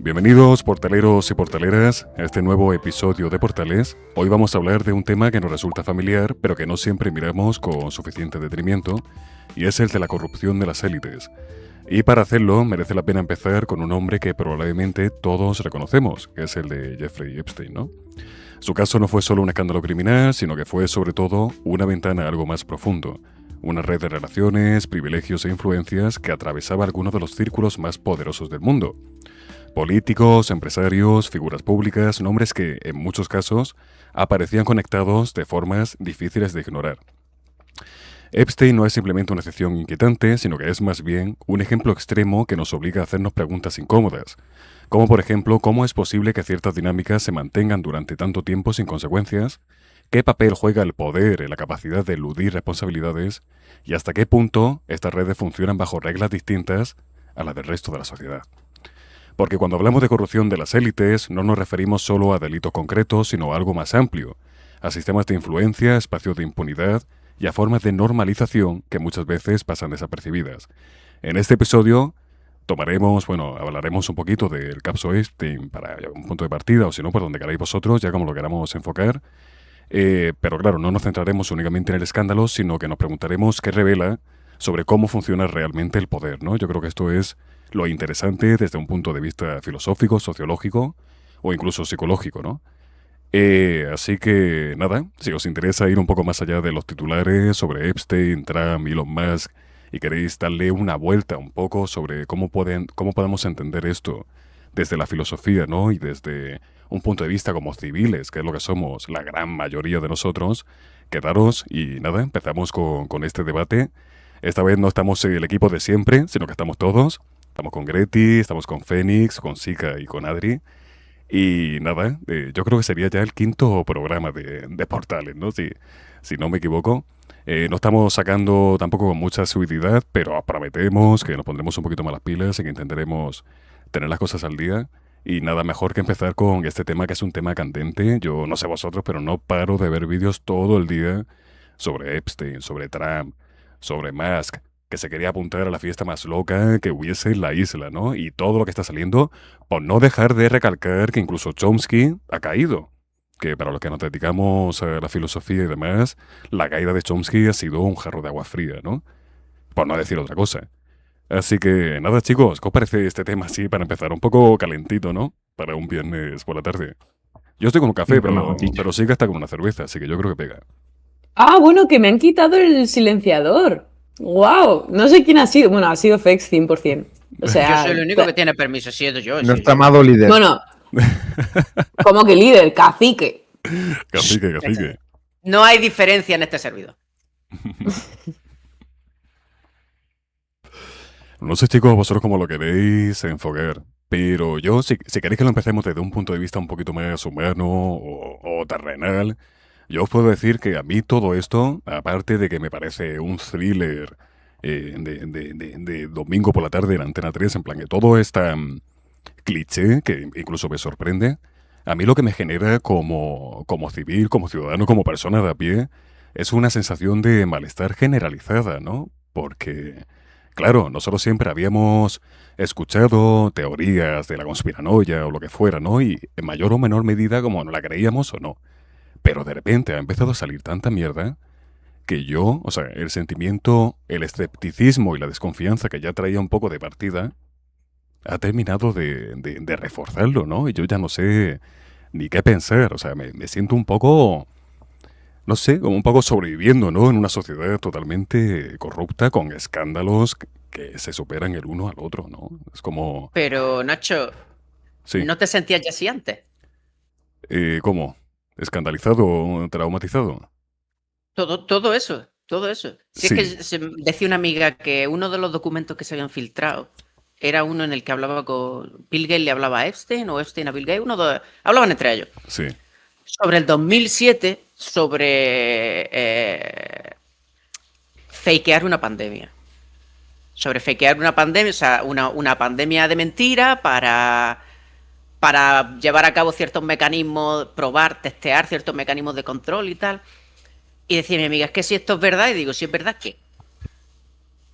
Bienvenidos portaleros y portaleras a este nuevo episodio de Portales. Hoy vamos a hablar de un tema que nos resulta familiar, pero que no siempre miramos con suficiente detenimiento, y es el de la corrupción de las élites. Y para hacerlo merece la pena empezar con un hombre que probablemente todos reconocemos, que es el de Jeffrey Epstein, ¿no? Su caso no fue solo un escándalo criminal, sino que fue sobre todo una ventana a algo más profundo. Una red de relaciones, privilegios e influencias que atravesaba algunos de los círculos más poderosos del mundo. Políticos, empresarios, figuras públicas, nombres que, en muchos casos, aparecían conectados de formas difíciles de ignorar. Epstein no es simplemente una excepción inquietante, sino que es más bien un ejemplo extremo que nos obliga a hacernos preguntas incómodas, como por ejemplo, ¿cómo es posible que ciertas dinámicas se mantengan durante tanto tiempo sin consecuencias? ¿Qué papel juega el poder en la capacidad de eludir responsabilidades? ¿Y hasta qué punto estas redes funcionan bajo reglas distintas a las del resto de la sociedad? Porque cuando hablamos de corrupción de las élites, no nos referimos solo a delitos concretos, sino a algo más amplio, a sistemas de influencia, espacios de impunidad y a formas de normalización que muchas veces pasan desapercibidas. En este episodio hablaremos un poquito del caso Epstein para un punto de partida, o si no, por donde queráis vosotros, ya como lo queramos enfocar. Pero claro, no nos centraremos únicamente en el escándalo, sino que nos preguntaremos qué revela sobre cómo funciona realmente el poder, ¿no? Yo creo que esto es lo interesante desde un punto de vista filosófico, sociológico o incluso psicológico, ¿no? Así que nada, si os interesa ir un poco más allá de los titulares sobre Epstein, Trump, Elon Musk y queréis darle una vuelta un poco sobre cómo podemos entender esto desde la filosofía, ¿no? Y desde un punto de vista como civiles, que es lo que somos la gran mayoría de nosotros, quedaros y nada, empezamos con este debate. Esta vez no estamos el equipo de siempre, sino que estamos todos. Estamos con Greti, estamos con Fénix, con Sika y con Adri. Y nada, yo creo que sería ya el quinto programa de Portales, ¿no? Si no me equivoco. No estamos sacando tampoco con mucha seguridad, pero prometemos que nos pondremos un poquito más las pilas y que intentaremos tener las cosas al día. Y nada mejor que empezar con este tema que es un tema candente. Yo no sé vosotros, pero no paro de ver vídeos todo el día sobre Epstein, sobre Trump, sobre Musk, que se quería apuntar a la fiesta más loca que hubiese en la isla, ¿no? Y todo lo que está saliendo, por no dejar de recalcar que incluso Chomsky ha caído. Que para los que nos dedicamos a la filosofía y demás, la caída de Chomsky ha sido un jarro de agua fría, ¿no? Por no decir otra cosa. Así que nada, chicos, ¿qué os parece este tema así para empezar? Un poco calentito, ¿no? Para un viernes por la tarde. Yo estoy con un café, Nunca mejor dicho. pero sí que está con una cerveza, así que yo creo que pega. Ah, bueno, que me han quitado el silenciador. ¡Wow! No sé quién ha sido. Bueno, ha sido Fex 100%. O Yo soy sea, el único que tiene permiso, siendo yo. Nuestro amado líder. bueno, como que líder, cacique. Cacique, cacique. No hay diferencia en este servidor. No sé, chicos, vosotros cómo lo queréis enfocar. Pero yo, si queréis que lo empecemos desde un punto de vista un poquito más humano o terrenal, yo os puedo decir que a mí todo esto, aparte de que me parece un thriller de domingo por la tarde en Antena 3, en plan que todo es tan cliché que incluso me sorprende, a mí lo que me genera como civil, como ciudadano, como persona de a pie, es una sensación de malestar generalizada, ¿no? Porque, claro, nosotros siempre habíamos escuchado teorías de la conspiranoia o lo que fuera, ¿no? Y en mayor o menor medida como no la creíamos o no. Pero de repente ha empezado a salir tanta mierda que yo, o sea, el sentimiento, el escepticismo y la desconfianza que ya traía un poco de partida, ha terminado de reforzarlo, ¿no? Y yo ya no sé ni qué pensar, o sea, me siento un poco, no sé, como un poco sobreviviendo, ¿no? En una sociedad totalmente corrupta, con escándalos que se superan el uno al otro, ¿no? Es como, Pero, Nacho, sí, ¿no te sentías ya así antes? ¿cómo? ¿Escandalizado, traumatizado? Todo eso, todo eso. Si es que Sí, decía una amiga que uno de los documentos que se habían filtrado era uno en el que hablaba con Bill Gates, le hablaba a Epstein o Epstein a Bill Gates, hablaban entre ellos. sí, Sobre el 2007, sobre fakear una pandemia. Sobre fakear una pandemia, o sea, una pandemia de mentira para llevar a cabo ciertos mecanismos, probar, testear ciertos mecanismos de control y tal. Y decía mi amiga, es que si esto es verdad, y digo, si es verdad, ¿qué?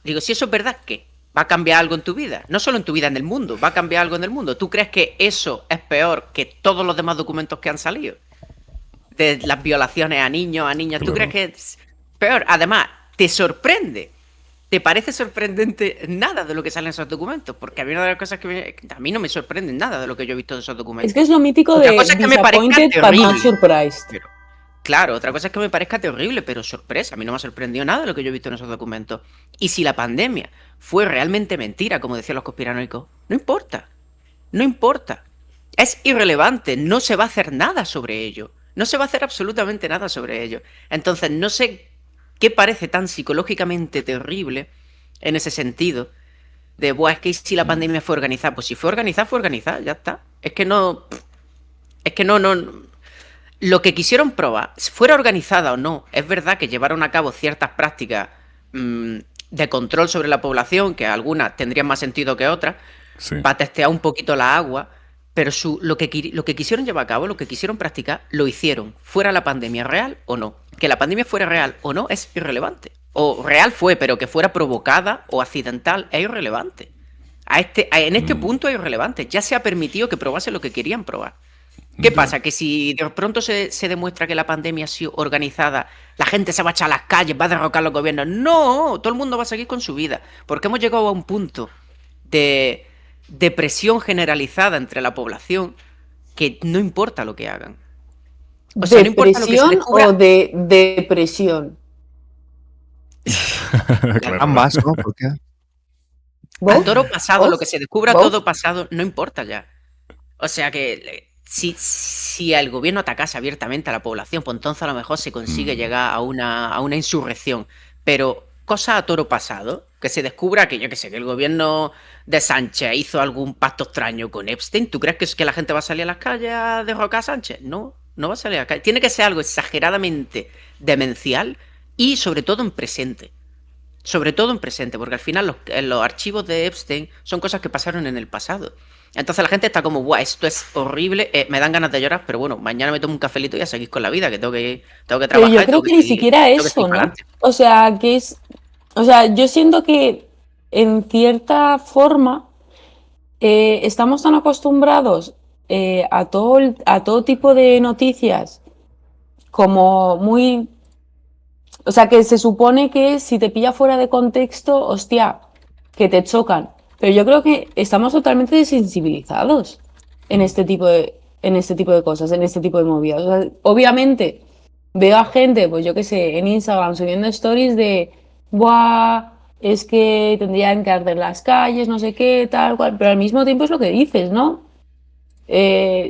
Digo, si eso es verdad, ¿qué? ¿Va a cambiar algo en tu vida? No solo en tu vida, en el mundo. ¿Va a cambiar algo en el mundo? ¿Tú crees que eso es peor que todos los demás documentos que han salido? De las violaciones a niños, a niñas. ¿Tú Claro. crees que es peor? Además, ¿te sorprende? ¿Te parece sorprendente nada de lo que sale en esos documentos? Porque a mí una de las cosas a mí no me sorprende nada de lo que yo he visto de esos documentos. Es que es lo mítico Otra de cosa es que me parezca disappointed but not terrible. surprised. Pero, claro, otra cosa es que me parezca terrible, pero sorpresa. A mí no me ha sorprendido nada de lo que yo he visto en esos documentos. Y si la pandemia fue realmente mentira, como decían los conspiranoicos, no importa. No importa. Es irrelevante. No se va a hacer nada sobre ello. No se va a hacer absolutamente nada sobre ello. Entonces, no sé qué parece tan psicológicamente terrible en ese sentido. De, buah, es que si la pandemia fue organizada. Pues si fue organizada, ya está. Es que no. Es que no. Lo que quisieron probar, fuera organizada o no, es verdad que llevaron a cabo ciertas prácticas de control sobre la población, que algunas tendrían más sentido que otras, Sí. para testear un poquito la agua, pero lo que quisieron llevar a cabo, lo que quisieron practicar, lo hicieron, fuera la pandemia real o no. Que la pandemia fuera real o no es irrelevante. O real fue, pero que fuera provocada o accidental es irrelevante. En este punto es irrelevante. Ya se ha permitido que probase lo que querían probar. ¿Qué Ya. pasa? Que si de pronto se demuestra que la pandemia ha sido organizada, la gente se va a echar a las calles, va a derrocar a los gobiernos. No, todo el mundo va a seguir con su vida. Porque hemos llegado a un punto de depresión generalizada entre la población que no importa lo que hagan. O sea, no importa lo que se ¿Depresión descubra. o de depresión? Claro. Ambas, ¿no? ¿Por qué? A ¿Vos? toro pasado, ¿Vos? lo que se descubra ¿Vos? todo pasado, no importa ya. O sea que si el gobierno atacase abiertamente a la población, pues entonces a lo mejor se consigue llegar a una insurrección. Pero cosas a toro pasado, que se descubra que, yo qué sé, que el gobierno de Sánchez hizo algún pacto extraño con Epstein, ¿tú crees que la gente va a salir a las calles a derrocar a Sánchez? No, no va a salir a la calle. Tiene que ser algo exageradamente demencial y sobre todo en presente. Sobre todo en presente, porque al final los archivos de Epstein son cosas que pasaron en el pasado. Entonces la gente está como, buah, esto es horrible, me dan ganas de llorar, pero bueno, mañana me tomo un cafelito y a seguir con la vida, que tengo que Pero trabajar. yo y creo tengo que ni seguir- siquiera tengo que seguir eso, para ¿no? adelante. O sea, que es. O sea, yo siento que en cierta forma estamos tan acostumbrados a todo tipo de noticias como muy. O sea, que se supone que si te pilla fuera de contexto, hostia, que te chocan. Pero yo creo que estamos totalmente desensibilizados en este tipo de cosas, en este tipo de movidas. O sea, obviamente veo a gente, pues yo qué sé, en Instagram subiendo stories de, buah, es que tendrían que arder las calles, no sé qué, tal cual. Pero al mismo tiempo es lo que dices, ¿no?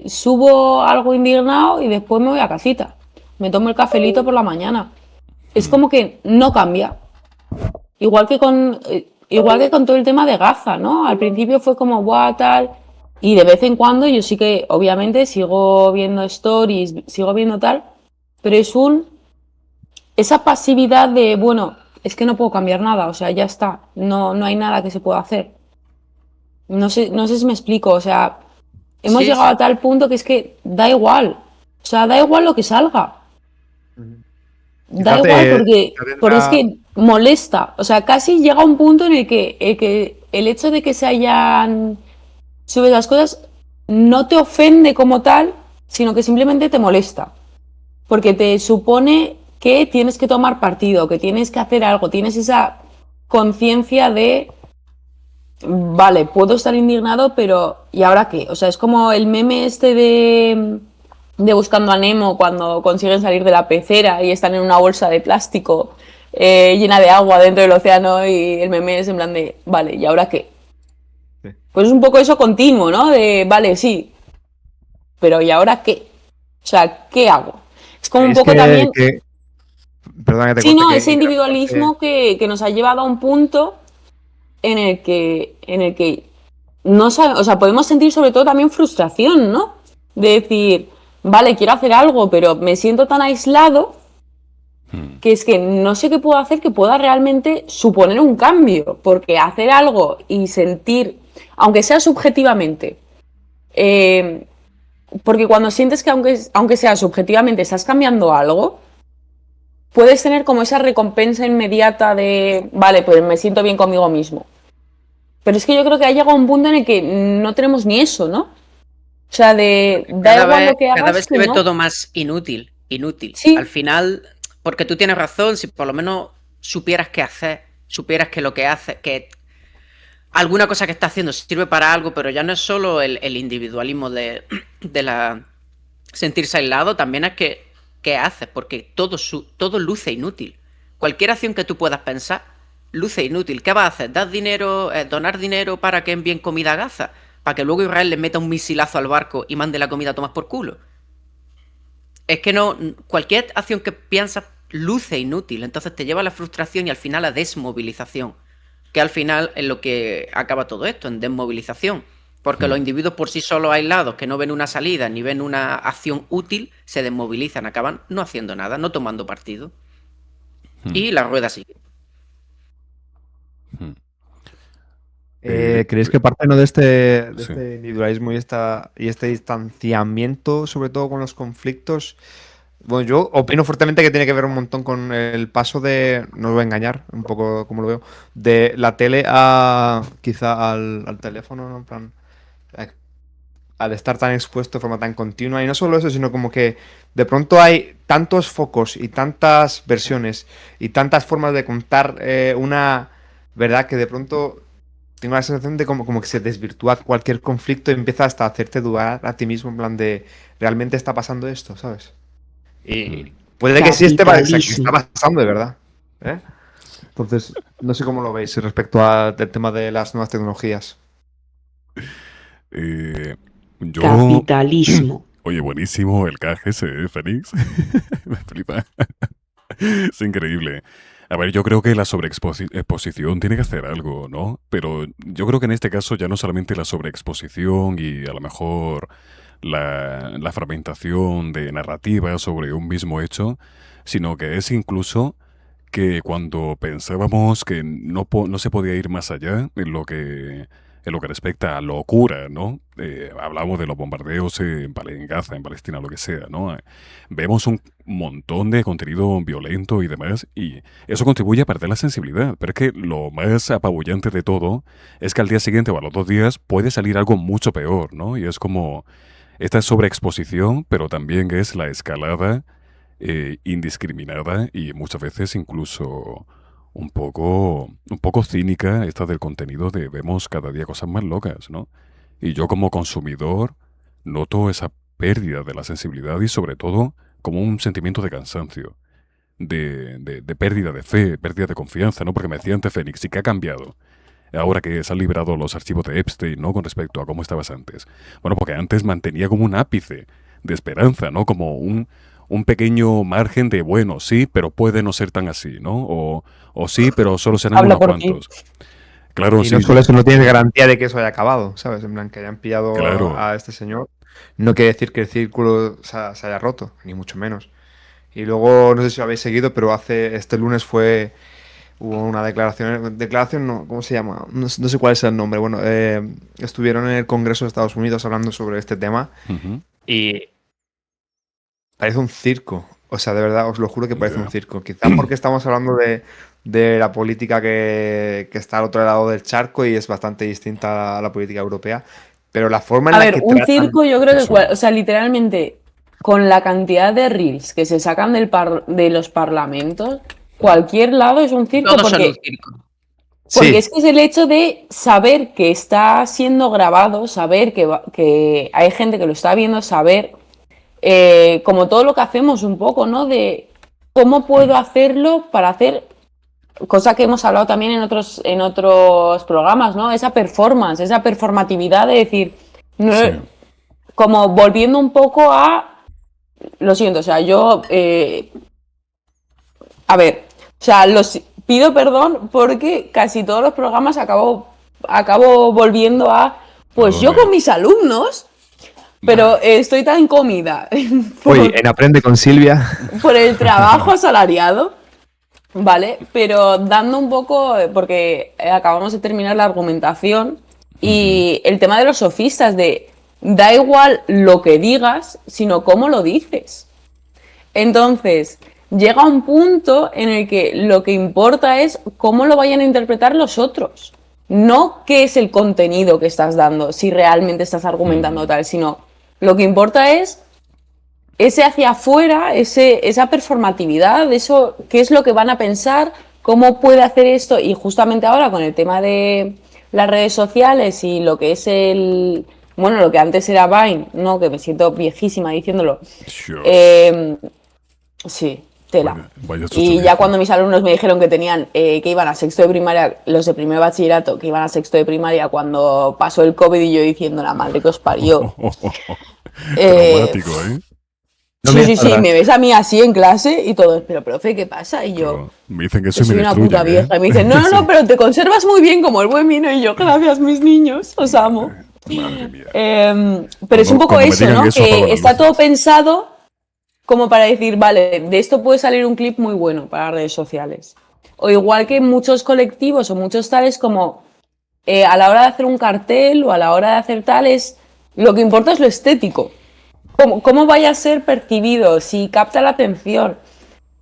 Subo algo indignado y después me voy a casita. Me tomo el cafelito por la mañana. Es como que no cambia. Igual que con todo el tema de Gaza, ¿no? Al principio fue como, buah, tal. Y de vez en cuando yo sí que, obviamente, sigo viendo stories, sigo viendo tal. Pero esa pasividad de, bueno, es que no puedo cambiar nada, o sea, ya está. No hay nada que se pueda hacer. No sé si me explico, o sea, hemos Sí, llegado sí. a tal punto que es que da igual. O sea, da igual lo que salga. Da Quizás igual te porque es tendrá- que molesta. O sea, casi llega un punto en el que el hecho de que se hayan subido las cosas no te ofende como tal, sino que simplemente te molesta. Porque te supone que tienes que tomar partido, que tienes que hacer algo, tienes esa conciencia de, vale, puedo estar indignado, pero ¿y ahora qué? O sea, es como el meme este de Buscando a Nemo cuando consiguen salir de la pecera y están en una bolsa de plástico llena de agua dentro del océano y el meme es en plan de, vale, ¿y ahora qué? Sí. Pues es un poco eso continuo, ¿no? De, vale, sí, pero ¿y ahora qué? O sea, ¿qué hago? Es como un Es poco también... Perdona que te Sí, corte, no, que ese individualismo que nos ha llevado a un punto en el que no sabe, o sea, podemos sentir sobre todo también frustración, ¿no? De decir, vale, quiero hacer algo, pero me siento tan aislado que es que no sé qué puedo hacer que pueda realmente suponer un cambio, porque hacer algo y sentir, aunque sea subjetivamente, porque cuando sientes que aunque sea subjetivamente estás cambiando algo, puedes tener como esa recompensa inmediata de, vale, pues me siento bien conmigo mismo. Pero es que yo creo que ha llegado un punto en el que no tenemos ni eso, ¿no? O sea, da Cada igual vez, lo que cada hagas, vez que se ve no. todo más inútil. Sí. Al final, porque tú tienes razón, si por lo menos supieras qué hacer, supieras que lo que haces, que alguna cosa que está haciendo sirve para algo, pero ya no es solo el individualismo de la sentirse aislado, también es que qué haces, porque todo luce inútil. Cualquier acción que tú puedas pensar luce inútil. ¿Qué vas a hacer? ¿Dar dinero, donar dinero para que envíen comida a Gaza? ¿Para que luego Israel le meta un misilazo al barco y mande la comida a tomar por culo? Es que no, cualquier acción que piensas luce inútil, entonces te lleva a la frustración y al final a desmovilización, que al final es lo que acaba todo esto, en desmovilización, porque los individuos por sí solos aislados, que no ven una salida ni ven una acción útil, se desmovilizan, acaban no haciendo nada, no tomando partido. Y la rueda sigue. ¿Creéis que parte, ¿no?, de este Sí. individualismo y este distanciamiento, sobre todo con los conflictos? Bueno, yo opino fuertemente que tiene que ver un montón con el paso de, no os voy a engañar, un poco como lo veo, de la tele a quizá al teléfono, ¿no? En plan, al estar tan expuesto de forma tan continua. Y no solo eso, sino como que de pronto hay tantos focos y tantas versiones y tantas formas de contar una verdad que de pronto tengo la sensación de como que se desvirtúa cualquier conflicto y empieza hasta a hacerte dudar a ti mismo, en plan de, ¿realmente está pasando esto? ¿Sabes? Y puede que sí esté Capitalismo. está pasando, de verdad. ¿Eh? Entonces, no sé cómo lo veis respecto al tema de las nuevas tecnologías. Yo... Capitalismo. Oye, buenísimo el caje ese, Fénix. Me flipa. Es increíble. A ver, yo creo que la sobreexposición tiene que hacer algo, ¿no? Pero yo creo que en este caso ya no solamente la sobreexposición y a lo mejor la fragmentación de narrativa sobre un mismo hecho, sino que es incluso que cuando pensábamos que no se podía ir más allá en lo que respecta a locura, ¿no? Hablamos de los bombardeos en Gaza, en Palestina, lo que sea, ¿no? Vemos un montón de contenido violento y demás, y eso contribuye a perder la sensibilidad. Pero es que lo más apabullante de todo es que al día siguiente o a los 2 días puede salir algo mucho peor, ¿no? Y es como esta sobreexposición, pero también es la escalada indiscriminada y muchas veces incluso un poco cínica esta del contenido de vemos cada día cosas más locas, ¿no? Y yo como consumidor noto esa pérdida de la sensibilidad y sobre todo como un sentimiento de cansancio, de pérdida de fe, pérdida de confianza, ¿no? Porque me decía antes Fénix, ¿y qué ha cambiado? Ahora que se han liberado los archivos de Epstein, ¿no? Con respecto a cómo estabas antes. Bueno, porque antes mantenía como un ápice de esperanza, ¿no? Como un pequeño margen de, bueno, sí, pero puede no ser tan así, ¿no? O sí, pero solo serán Habla unos por ti. cuantos. Claro, Y sí, no solo eso, no tienes garantía de que eso haya acabado, ¿sabes? En plan, que hayan pillado claro. a este señor. No quiere decir que el círculo se haya roto, ni mucho menos. Y luego, no sé si lo habéis seguido, pero este lunes hubo una declaración no, ¿cómo se llama? No sé cuál es el nombre. Bueno, estuvieron en el Congreso de Estados Unidos hablando sobre este tema Ujú. y parece un circo. O sea, de verdad, os lo juro que parece Ya. un circo. Quizá porque estamos hablando de la política que está al otro lado del charco y es bastante distinta a la política europea. Pero la forma en A la ver, que un tratan... circo yo creo que, Eso. o sea, literalmente, con la cantidad de reels que se sacan de los parlamentos, cualquier lado es un circo Todos son un porque circo. Porque Sí, es el hecho de saber que está siendo grabado, saber que hay gente que lo está viendo, saber, como todo lo que hacemos un poco, ¿no? De cómo puedo hacerlo para hacer, cosa que hemos hablado también en otros programas, ¿no? Esa performance, esa performatividad de decir, no, Sí. como volviendo un poco a, lo siento, o sea, yo, a ver, o sea, pido perdón porque casi todos los programas acabo volviendo a, pues yo Ole. con mis alumnos, pero estoy tan comida hoy en Aprende con Silvia. por el trabajo asalariado, ¿vale? Pero dando un poco, porque acabamos de terminar la argumentación y el tema de los sofistas, de da igual lo que digas, sino cómo lo dices. Entonces, llega un punto en el que lo que importa es cómo lo vayan a interpretar los otros. no qué es el contenido que estás dando, si realmente estás argumentando tal, sino lo que importa es ese hacia afuera, esa performatividad, eso, qué es lo que van a pensar, cómo puede hacer esto, y justamente ahora con el tema de las redes sociales y lo que es bueno, lo que antes era Vine, ¿no? Que me siento viejísima diciéndolo. Dios. Sí, tela. Vaya chucho Y ya viejo. cuando mis alumnos me dijeron que tenían, que iban a sexto de primaria, los de primer bachillerato, que iban a sexto de primaria cuando pasó el COVID y yo diciendo, la madre que os parió. Traumático, ¿eh? No Sí, me sí, sí, jodas. me ves a mí así en clase y todo, pero profe, ¿qué pasa? Y yo, Pero me dicen que que eso y soy me una destruyen, puta vieja. Y me ¿eh? dicen, no, no, Sí. no, pero te conservas muy bien como el buen vino. Y yo, gracias, mis niños, os amo. Madre mía. Pero es un poco Cuando me eso, digan ¿no? eso, apago Que las está todo luces. pensado como para decir, vale, de esto puede salir un clip muy bueno para redes sociales. O igual que muchos colectivos o muchos tales como a la hora de hacer un cartel o a la hora de hacer tales, lo que importa es lo estético. Cómo vaya a ser percibido, si capta la atención.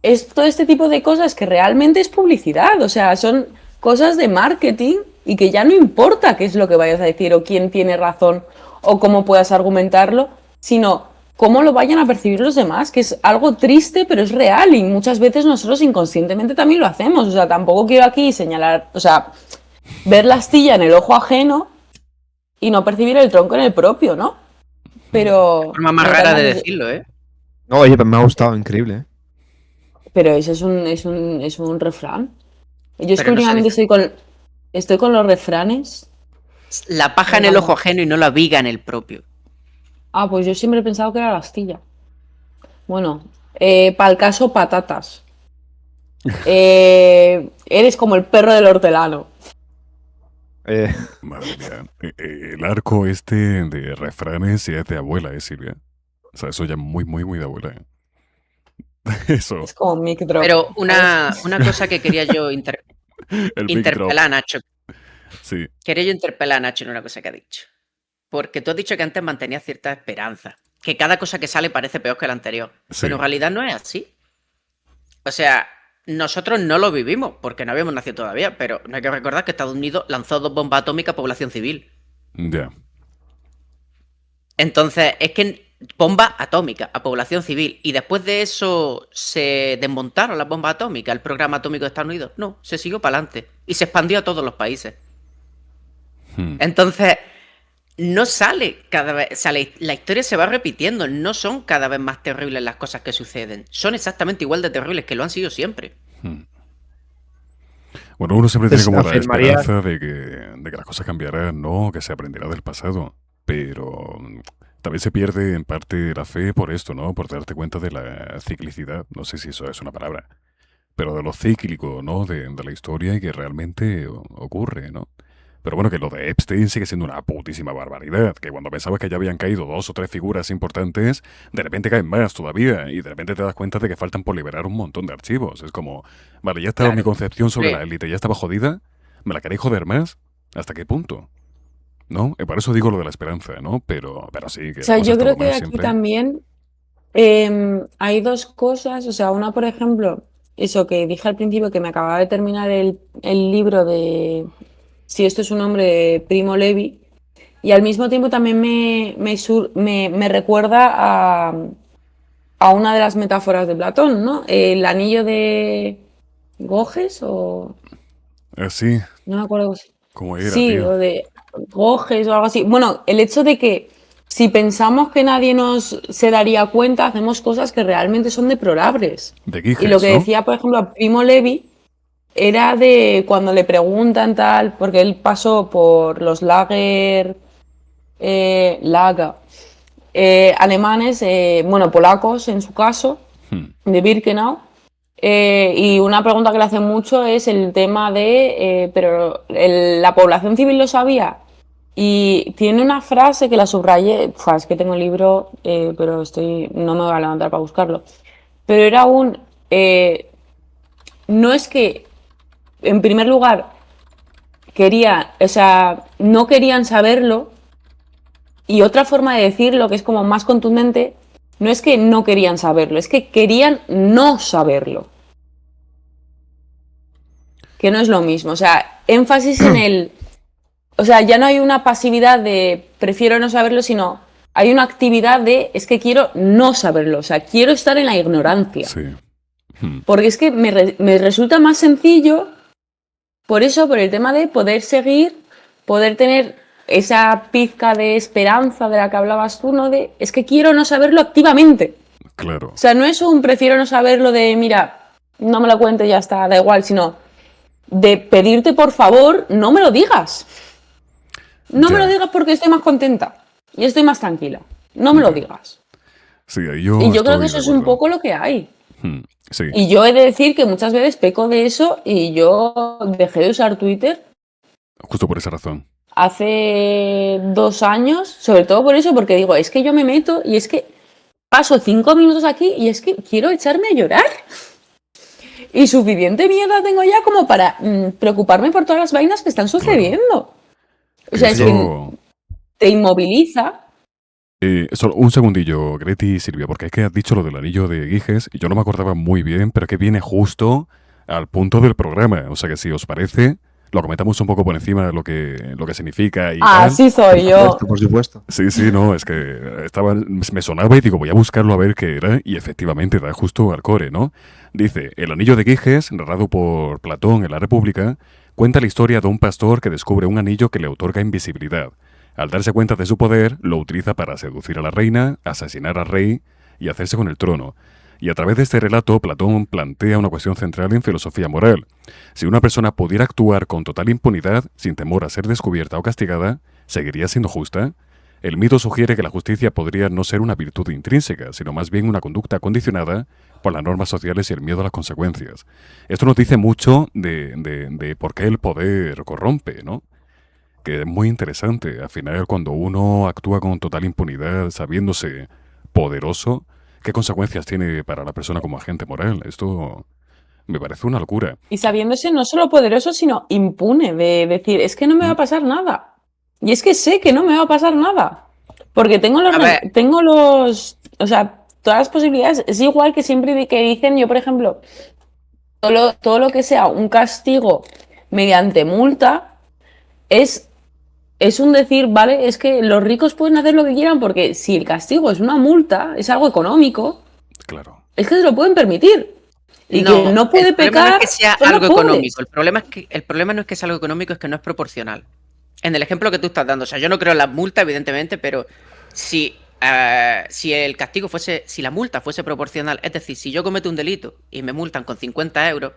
Es todo este tipo de cosas que realmente es publicidad, o sea, son cosas de marketing y que ya no importa qué es lo que vayas a decir o quién tiene razón o cómo puedas argumentarlo, sino cómo lo vayan a percibir los demás, que es algo triste pero es real y muchas veces nosotros inconscientemente también lo hacemos, o sea, tampoco quiero aquí señalar, o sea, ver la astilla en el ojo ajeno y no percibir el tronco en el propio, ¿no? Pero Forma más de todas rara de maneras, decirlo, ¿eh? No, oye, pero me ha gustado, increíble, ¿eh? pero ese es un refrán. Yo es que Pero no se últimamente dice. estoy con los refranes. La paja Me en el ojo encanta. ajeno y no la viga en el propio. Ah, pues yo siempre he pensado que era la astilla. Bueno, para el caso, patatas. Eres como el perro del hortelano. Eh, Madre mía. El arco este de refranes ya es de abuela, Silvia. O sea, eso ya muy, muy, muy de abuela, ¿eh? Eso. Es como mic drop, Pero ¿sabes? una cosa que quería yo El big drop. interpelar a Nacho. Sí. Quería yo interpelar a Nacho en una cosa que ha dicho. Porque tú has dicho que antes mantenías cierta esperanza. Que cada cosa que sale parece peor que la anterior. Sí. Pero en realidad no es así. O sea, nosotros no lo vivimos porque no habíamos nacido todavía. Pero no hay que recordar que Estados Unidos lanzó 2 bombas atómicas a población civil. Ya. Entonces, es que bomba atómica a población civil. Y después de eso se desmontaron las bombas atómicas, el programa atómico de Estados Unidos. No, se siguió para adelante. Y se expandió a todos los países. Hmm. Entonces, no sale cada vez. O sea, la historia se va repitiendo. No son cada vez más terribles las cosas que suceden. Son exactamente igual de terribles que lo han sido siempre. Hmm. Bueno, uno siempre tiene entonces, como la afirmaría. esperanza de que las cosas cambiarán, ¿no? Que se aprenderá del pasado. Pero también se pierde en parte la fe por esto, ¿no? Por darte cuenta de la ciclicidad. No sé si eso es una palabra. Pero de lo cíclico, ¿no? De la historia y que realmente ocurre, ¿no? Pero bueno, que lo de Epstein sigue siendo una putísima barbaridad. Que cuando pensabas que ya habían caído 2 o 3 figuras importantes, de repente caen más todavía. Y de repente te das cuenta de que faltan por liberar un montón de archivos. Es como, vale, ya estaba mi Claro. concepción sobre la Hombre, élite, ya estaba jodida. ¿Me la queréis joder más? ¿Hasta qué punto? ¿No? Por eso digo lo de la esperanza, ¿no? Pero sí, que O la sea, cosa yo está creo lo que más aquí siempre. también hay dos cosas. O sea, una, por ejemplo, eso que dije al principio, que me acababa de terminar el libro de Si esto es un hombre de Primo Levi. Y al mismo tiempo también me recuerda a una de las metáforas de Platón, ¿no? El anillo de Goges o... Así, No me acuerdo. como era, Sí, tío. o de Goges o algo así. Bueno, el hecho de que si pensamos que nadie nos se daría cuenta, hacemos cosas que realmente son deplorables. De Y lo Giges, que ¿no? decía, por ejemplo, a Primo Levi era de cuando le preguntan tal, porque él pasó por los lager alemanes, bueno, polacos en su caso, Hmm. de Birkenau. Y una pregunta que le hacen mucho es el tema de, pero la población civil lo sabía. Y tiene una frase que la subrayé, es que tengo el libro, pero no me voy a levantar para buscarlo. Pero era no es que, en primer lugar, o sea, no querían saberlo. Y otra forma de decirlo, que es como más contundente, no es que no querían saberlo, es que querían no saberlo. Que no es lo mismo. O sea, énfasis en el O sea, ya no hay una pasividad de prefiero no saberlo, sino hay una actividad de es que quiero no saberlo. O sea, quiero estar en la ignorancia. Sí. Hmm. Porque es que me resulta más sencillo, por eso, por el tema de poder seguir, poder tener esa pizca de esperanza de la que hablabas tú, ¿no? De es que quiero no saberlo activamente. Claro. O sea, no es un prefiero no saberlo de, mira, no me lo cuentes, ya está, da igual, sino de pedirte por favor, no me lo digas. No me Ya. lo digas porque estoy más contenta y estoy más tranquila. No me lo digas. Sí, ahí yo Y yo creo que estoy eso de es un acuerdo. poco lo que hay. Sí, Y yo he de decir que muchas veces peco de eso y yo dejé de usar Twitter justo por esa razón. hace 2 años, sobre todo por eso, porque digo, es que yo me meto y es que paso 5 minutos aquí y es que quiero echarme a llorar. Y suficiente mierda tengo ya como para preocuparme por todas las vainas que están sucediendo. O sea, es que Eso... te inmoviliza. Solo un segundillo, Greti y Silvia, porque es que has dicho lo del anillo de Giges y yo no me acordaba muy bien, pero que viene justo al punto del programa. O sea que si os parece, lo comentamos un poco por encima de lo que significa y tal. Así soy yo. Por supuesto. Sí, sí, no, es que me sonaba y digo, voy a buscarlo a ver qué era, y efectivamente da justo al core, ¿no? Dice, el anillo de Giges, narrado por Platón en la República, cuenta la historia de un pastor que descubre un anillo que le otorga invisibilidad. Al darse cuenta de su poder, lo utiliza para seducir a la reina, asesinar al rey y hacerse con el trono. Y a través de este relato, Platón plantea una cuestión central en filosofía moral. Si una persona pudiera actuar con total impunidad, sin temor a ser descubierta o castigada, ¿seguiría siendo justa? El mito sugiere que la justicia podría no ser una virtud intrínseca, sino más bien una conducta condicionada por las normas sociales y el miedo a las consecuencias. Esto nos dice mucho de por qué el poder corrompe, ¿no? Que es muy interesante. Al final, cuando uno actúa con total impunidad, sabiéndose poderoso, ¿qué consecuencias tiene para la persona como agente moral? Esto me parece una locura. Y sabiéndose no solo poderoso, sino impune, de decir, es que no me va a pasar nada. Y es que sé que no me va a pasar nada. Porque A ver, tengo o sea, todas las posibilidades. Es igual que siempre que dicen, yo por ejemplo, todo lo que sea un castigo mediante multa es un decir, vale, es que los ricos pueden hacer lo que quieran porque si el castigo es una multa, es algo económico, Claro. es que se lo pueden permitir. Y quien no, no puede el problema no es pecar que sea son los algo pobres. económico. El problema no es que sea algo económico, es que no es proporcional. En el ejemplo que tú estás dando, o sea, yo no creo en las multas, evidentemente, pero si el castigo fuese, si la multa fuese proporcional, es decir, si yo cometo un delito y me multan con 50 euros,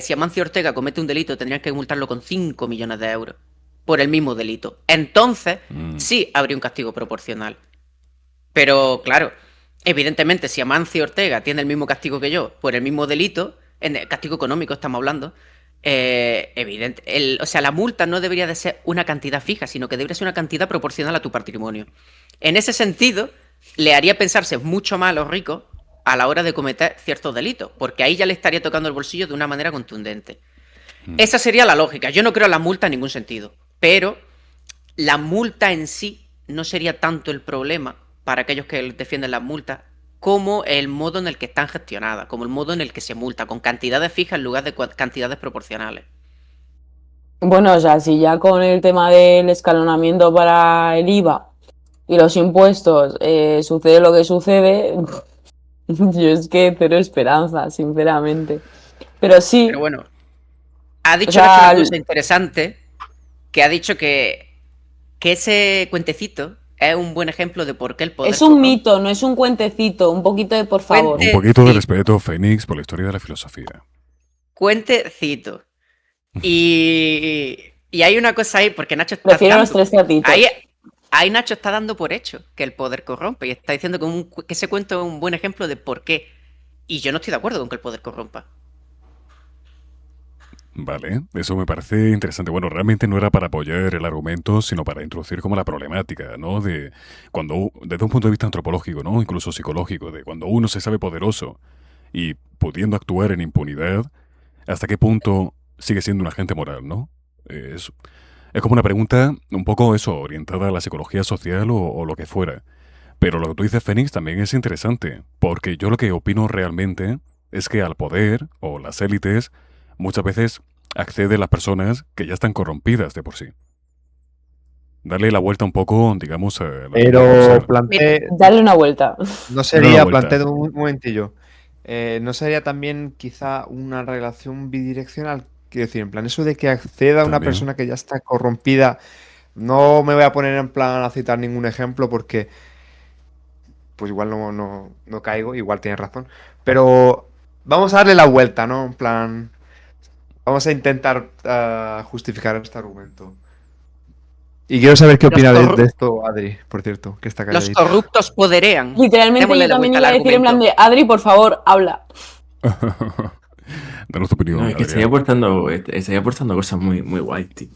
si Amancio Ortega comete un delito, tendrían que multarlo con 5 millones de euros por el mismo delito. Entonces, sí habría un castigo proporcional. Pero, claro, evidentemente, si Amancio Ortega tiene el mismo castigo que yo por el mismo delito, en el castigo económico estamos hablando, o sea, la multa no debería de ser una cantidad fija, sino que debería ser una cantidad proporcional a tu patrimonio. En ese sentido, le haría pensarse mucho más a los ricos a la hora de cometer ciertos delitos, porque ahí ya le estaría tocando el bolsillo de una manera contundente. Esa sería la lógica. Yo no creo en la multa en ningún sentido, pero la multa en sí no sería tanto el problema para aquellos que defienden las multas como el modo en el que están gestionadas, como el modo en el que se multa, con cantidades fijas en lugar de cantidades proporcionales. Bueno, o sea, si ya con el tema del escalonamiento para el IVA y los impuestos sucede lo que sucede, yo es que cero esperanza, sinceramente. Pero Pero sí, bueno, ha o dicho Nacho sea, una cosa interesante, que ha dicho que ese cuentecito es un buen ejemplo de por qué el poder es un corrompe. mito, no es un cuentecito, un poquito de por favor. Un poquito de Cuentecito, respeto, Fénix, por la historia de la filosofía. cuentecito. Y hay una cosa ahí, porque Nacho está Prefiero los dando. 3 Ahí, tratitos. ahí Nacho está dando por hecho que el poder corrompe y está diciendo que ese cuento es un buen ejemplo de por qué. Y yo no estoy de acuerdo con que el poder corrompa. Vale, eso me parece interesante. Bueno, realmente no era para apoyar el argumento, sino para introducir como la problemática, ¿no? De cuando, desde un punto de vista antropológico, ¿no? Incluso psicológico, de cuando uno se sabe poderoso y pudiendo actuar en impunidad, ¿hasta qué punto sigue siendo un agente moral, ¿no? Es como una pregunta un poco eso, orientada a la psicología social o lo que fuera. Pero lo que tú dices, Fénix, también es interesante, porque yo lo que opino realmente es que al poder o las élites muchas veces acceden las personas que ya están corrompidas de por sí. darle la vuelta un poco, digamos, a la Pero corrupción. Darle una vuelta. no una sería, vuelta. planteé un momentillo, ¿no sería también quizá una relación bidireccional? Quiero decir, en plan, eso de que acceda a una También. persona que ya está corrompida, no me voy a poner en plan a citar ningún ejemplo porque pues igual no caigo, igual tienes razón, pero vamos a darle la vuelta, ¿no? En plan, vamos a intentar justificar este argumento. Y quiero saber qué Los, opina de, corru- de esto Adri, por cierto, que está los calladita. corruptos poderean. Literalmente Démosle yo la también vuelta al iba a decir en plan argumento. de, Adri, por favor, habla. Danos tu No, opinión, es que Adrián. estoy aportando cosas muy, muy guay, tío.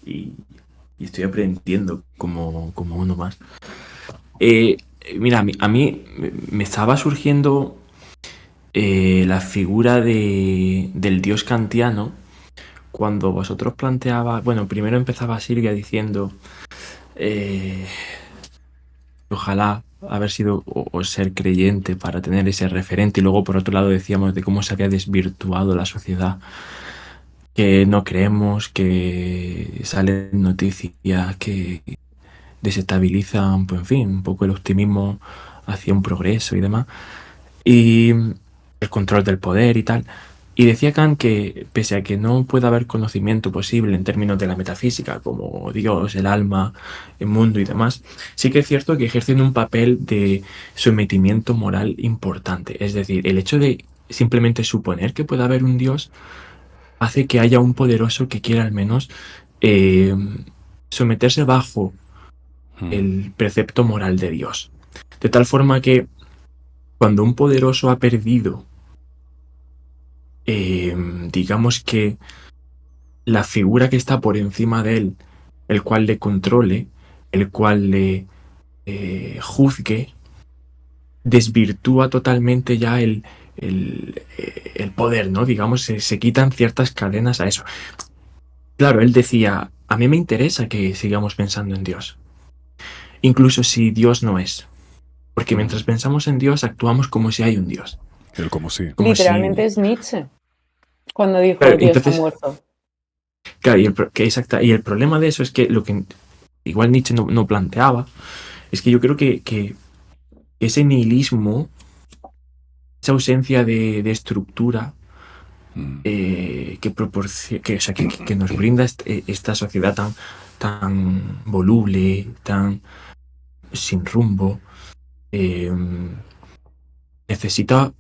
Y, y estoy aprendiendo como uno más. Mira, a mí me estaba surgiendo la figura del dios kantiano cuando vosotros planteabas. Bueno, primero empezaba Silvia diciendo ojalá haber sido o ser creyente para tener ese referente, y luego por otro lado decíamos de cómo se había desvirtuado la sociedad, que no creemos, que salen noticias que desestabilizan, pues en fin, un poco el optimismo hacia un progreso y demás, y el control del poder y tal. Y decía Kant que pese a que no pueda haber conocimiento posible en términos de la metafísica, como Dios, el alma, el mundo y demás, sí que es cierto que ejercen un papel de sometimiento moral importante. Es decir, el hecho de simplemente suponer que pueda haber un Dios hace que haya un poderoso que quiera al menos eh, someterse bajo el precepto moral de Dios. De tal forma que cuando un poderoso ha perdido, digamos que la figura que está por encima de él, el cual le controle, el cual le juzgue, desvirtúa totalmente ya el poder, ¿no? Digamos, se quitan ciertas cadenas a eso. Claro, él decía, a mí me interesa que sigamos pensando en Dios, incluso si Dios no es, porque mientras pensamos en Dios actuamos como si hay un Dios. El como sí. Como Literalmente si... es Nietzsche cuando dijo Claro, Dios está entonces, muerto. claro, y el problema de eso es que lo que igual Nietzsche no planteaba es que yo creo que ese nihilismo, esa ausencia de estructura que nos brinda esta sociedad tan voluble, tan sin rumbo, eh, necesita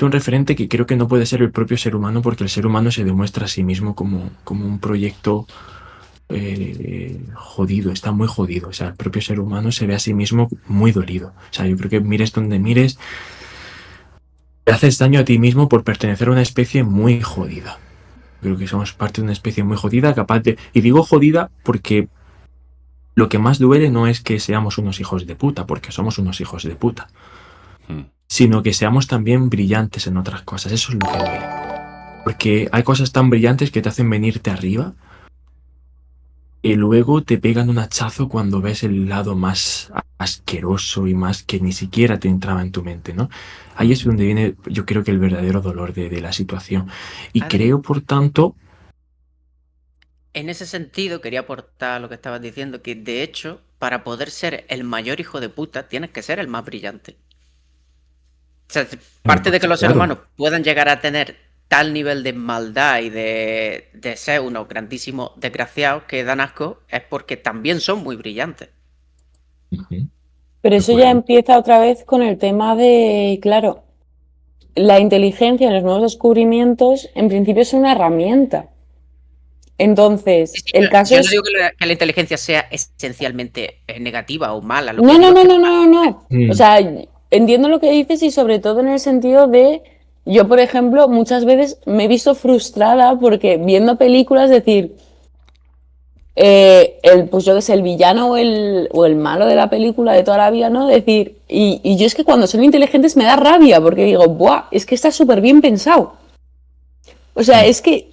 un referente que creo que no puede ser el propio ser humano, porque el ser humano se demuestra a sí mismo como un proyecto jodido, está muy jodido. O sea, el propio ser humano se ve a sí mismo muy dolido. O sea, yo creo que mires donde mires, te haces daño a ti mismo por pertenecer a una especie muy jodida. Creo que somos parte de una especie muy jodida, capaz de... Y digo jodida porque lo que más duele no es que seamos unos hijos de puta, porque somos unos hijos de puta, sino que seamos también brillantes en otras cosas. Eso es lo que duele. Porque hay cosas tan brillantes que te hacen venirte arriba y luego te pegan un hachazo cuando ves el lado más asqueroso y más que ni siquiera te entraba en tu mente, ¿no? Ahí es donde viene, yo creo que el verdadero dolor de la situación. Y Adri, creo, por tanto... en ese sentido, quería aportar lo que estabas diciendo, que de hecho, para poder ser el mayor hijo de puta, tienes que ser el más brillante. O sea, parte de que los seres Claro. humanos puedan llegar a tener tal nivel de maldad y de ser unos grandísimos desgraciados que dan asco, es porque también son muy brillantes. Ujú. Pero De eso ya acuerdo. empieza otra vez con el tema de, claro, la inteligencia, los nuevos descubrimientos, en principio es una herramienta. Entonces, Sí, sí, el pero caso yo no es... digo que la inteligencia sea esencialmente negativa o mala. Lo No, que no, digo es no, que no, no, no. O Mm. sea, entiendo lo que dices y sobre todo en el sentido de, yo, por ejemplo, muchas veces me he visto frustrada porque viendo películas decir, pues yo que sé, el villano o el malo de la película de toda la vida, ¿no? Decir, y yo es que cuando son inteligentes me da rabia porque digo, ¡buah! Es que está súper bien pensado. O sea, es que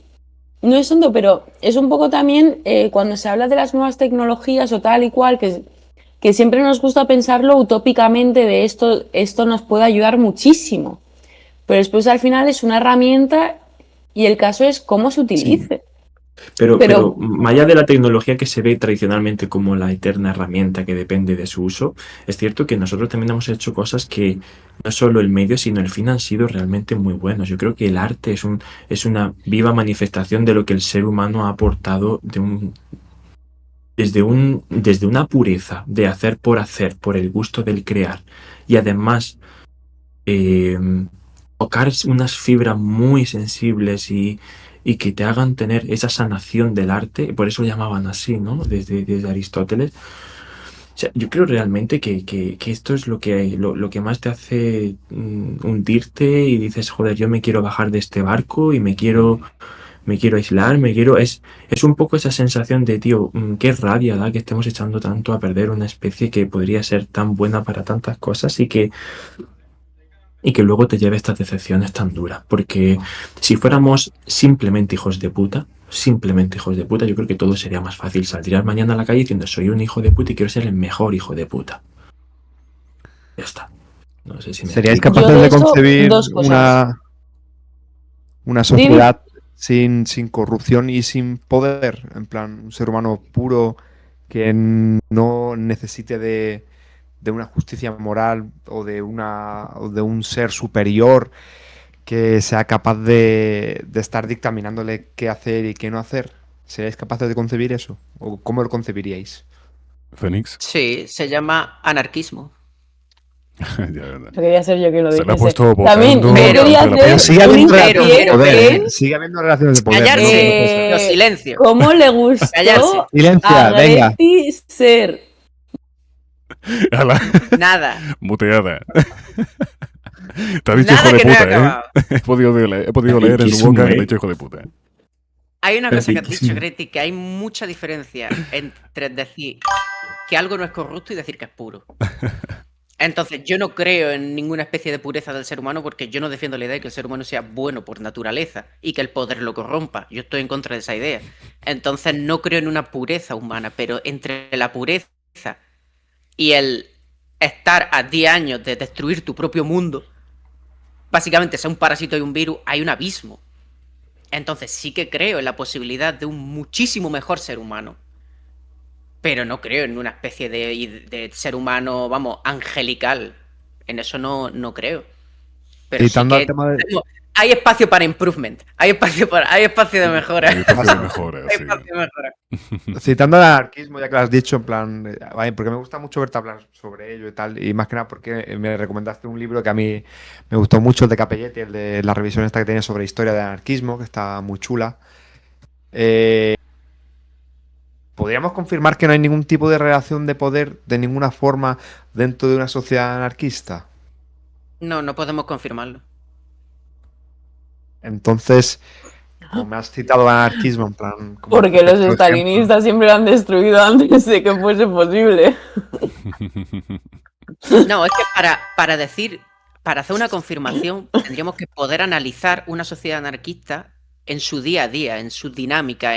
no es tonto, pero es un poco también cuando se habla de las nuevas tecnologías o tal y cual, que siempre nos gusta pensarlo utópicamente de esto nos puede ayudar muchísimo. Pero después al final es una herramienta y el caso es cómo se Sí. utilice. Pero más allá de la tecnología que se ve tradicionalmente como la eterna herramienta que depende de su uso, es cierto que nosotros también hemos hecho cosas que no solo el medio, sino el fin han sido realmente muy buenos. Yo creo que el arte es una viva manifestación de lo que el ser humano ha aportado desde una pureza de hacer, por el gusto del crear. Y además, eh, tocar unas fibras muy sensibles y que te hagan tener esa sanación del arte, por eso lo llamaban así, ¿no? Desde Aristóteles. O sea, yo creo realmente que esto es lo que más te hace hundirte y dices, joder, yo me quiero bajar de este barco y me quiero aislar, es un poco esa sensación de, tío, qué rabia da que estemos echando tanto a perder una especie que podría ser tan buena para tantas cosas y que luego te lleve estas decepciones tan duras. Porque si fuéramos simplemente hijos de puta, yo creo que todo sería más fácil. Saldrías mañana a la calle diciendo soy un hijo de puta y quiero ser el mejor hijo de puta. Ya está. No sé si me ¿Seríais explico. capaces Yo de de eso, concebir dos cosas. una sociedad sin corrupción y sin poder? En plan, un ser humano puro que no necesite de una justicia moral o de un ser superior que sea capaz de estar dictaminándole qué hacer y qué no hacer. ¿Seríais capaces de concebir eso? ¿O cómo lo concebiríais? Fénix. Sí, se llama anarquismo. Ya, Quería ser yo quien lo se la ha dijese. puesto También votando. yo Pero- quería delante de la Pero hacer sigue pantalla. un habiendo pero- relaciones de hincapié poder, ¿eh? en Sigue habiendo relaciones de poder. Callarse. No, No, silencio. cómo le Callarse. gustó silencia, a venga. Greti ser. Ala, Nada. muteada. Te ha dicho hijo Nada de que no he puta, acabado. He podido leer en su Riquísimo, boca que te ha ¿eh? dicho hijo de puta. Hay una cosa que has dicho, Riquísimo. Greti, que hay mucha diferencia entre decir que algo no es corrupto y decir que es puro. Entonces, yo no creo en ninguna especie de pureza del ser humano porque yo no defiendo la idea de que el ser humano sea bueno por naturaleza y que el poder lo corrompa. Yo estoy en contra de esa idea. Entonces, no creo en una pureza humana, pero entre la pureza y el estar a 10 años de destruir tu propio mundo, básicamente sea un parásito y un virus, hay un abismo. Entonces, sí que creo en la posibilidad de un muchísimo mejor ser humano. Pero no creo en una especie de ser humano, vamos, angelical. En eso no creo. Pero sí Citando al que tema de, hay espacio para improvement. Hay espacio de mejora. Hay espacio de mejora, Hay sí. espacio de mejora. citando al anarquismo, ya que lo has dicho, en plan, vale, porque me gusta mucho verte hablar sobre ello y tal, y más que nada porque me recomendaste un libro que a mí me gustó mucho, el de Capelletti, el de la revisión esta que tiene sobre historia del anarquismo, que está muy chula. ¿Podríamos confirmar que no hay ningún tipo de relación de poder de ninguna forma dentro de una sociedad anarquista? No podemos confirmarlo. Entonces, como me has citado el anarquismo, en plan... como Porque los perfecto estalinistas siempre lo han destruido antes de que fuese posible. No, es que para hacer una confirmación, tendríamos que poder analizar una sociedad anarquista en su día a día, en su dinámica,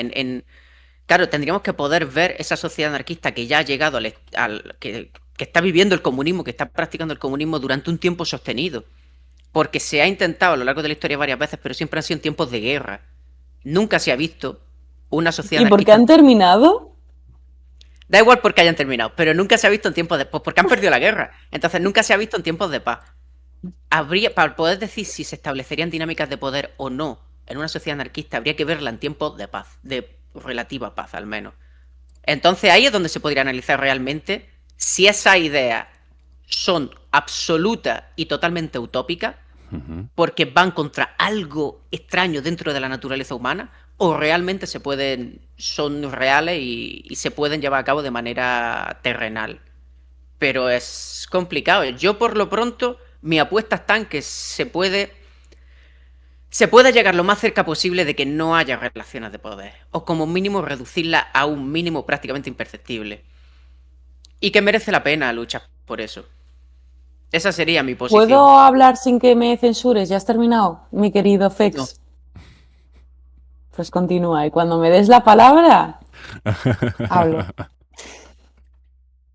Claro, tendríamos que poder ver esa sociedad anarquista que ya ha llegado que está viviendo el comunismo, que está practicando el comunismo durante un tiempo sostenido. Porque se ha intentado a lo largo de la historia varias veces, pero siempre han sido en tiempos de guerra. Nunca se ha visto una sociedad ¿Y por qué anarquista. han terminado? Da igual porque hayan terminado, pero nunca se ha visto en tiempos de paz, porque han perdido la guerra. Entonces nunca se ha visto en tiempos de paz. Para poder decir si se establecerían dinámicas de poder o no en una sociedad anarquista, habría que verla en tiempos de paz, de relativa paz al menos. Entonces ahí es donde se podría analizar realmente si esas ideas son absolutas y totalmente utópicas, porque van contra algo extraño dentro de la naturaleza humana, o realmente son reales y se pueden llevar a cabo de manera terrenal. Pero es complicado. Yo por lo pronto, mi apuesta está en que se puede llegar lo más cerca posible de que no haya relaciones de poder, o como mínimo reducirla a un mínimo prácticamente imperceptible. Y que merece la pena luchar por eso. Esa sería mi posición. ¿Puedo hablar sin que me censures? ¿Ya has terminado, mi querido Fex? No. Pues continúa. Y cuando me des la palabra, hablo.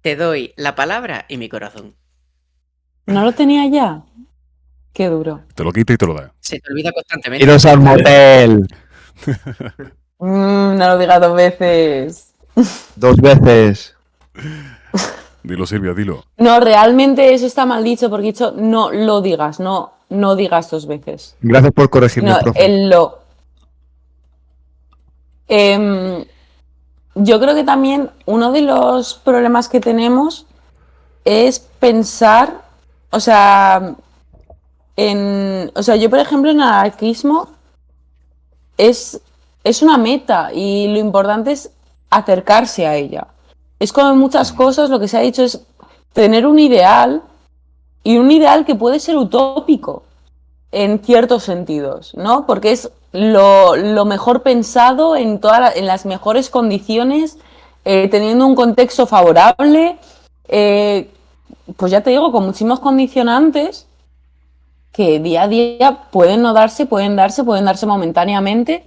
Te doy la palabra y mi corazón. ¿No lo tenía ya? Qué duro. Te lo quita y te lo da. Se te olvida constantemente. Iros al motel. No lo digas 2 veces. 2 veces. Dilo, Silvia, dilo. No, realmente eso está mal dicho, porque he dicho no lo digas, no digas 2 veces. Gracias por corregirme, No, profe. el lo. Em, yo creo que también uno de los problemas que tenemos es pensar, o sea, yo por ejemplo en anarquismo es una meta y lo importante es acercarse a ella. Es como en muchas cosas lo que se ha dicho es tener un ideal y un ideal que puede ser utópico en ciertos sentidos, ¿no? Porque es lo mejor pensado en las mejores condiciones, teniendo un contexto favorable, pues ya te digo, con muchísimos condicionantes que día a día pueden no darse, pueden darse momentáneamente,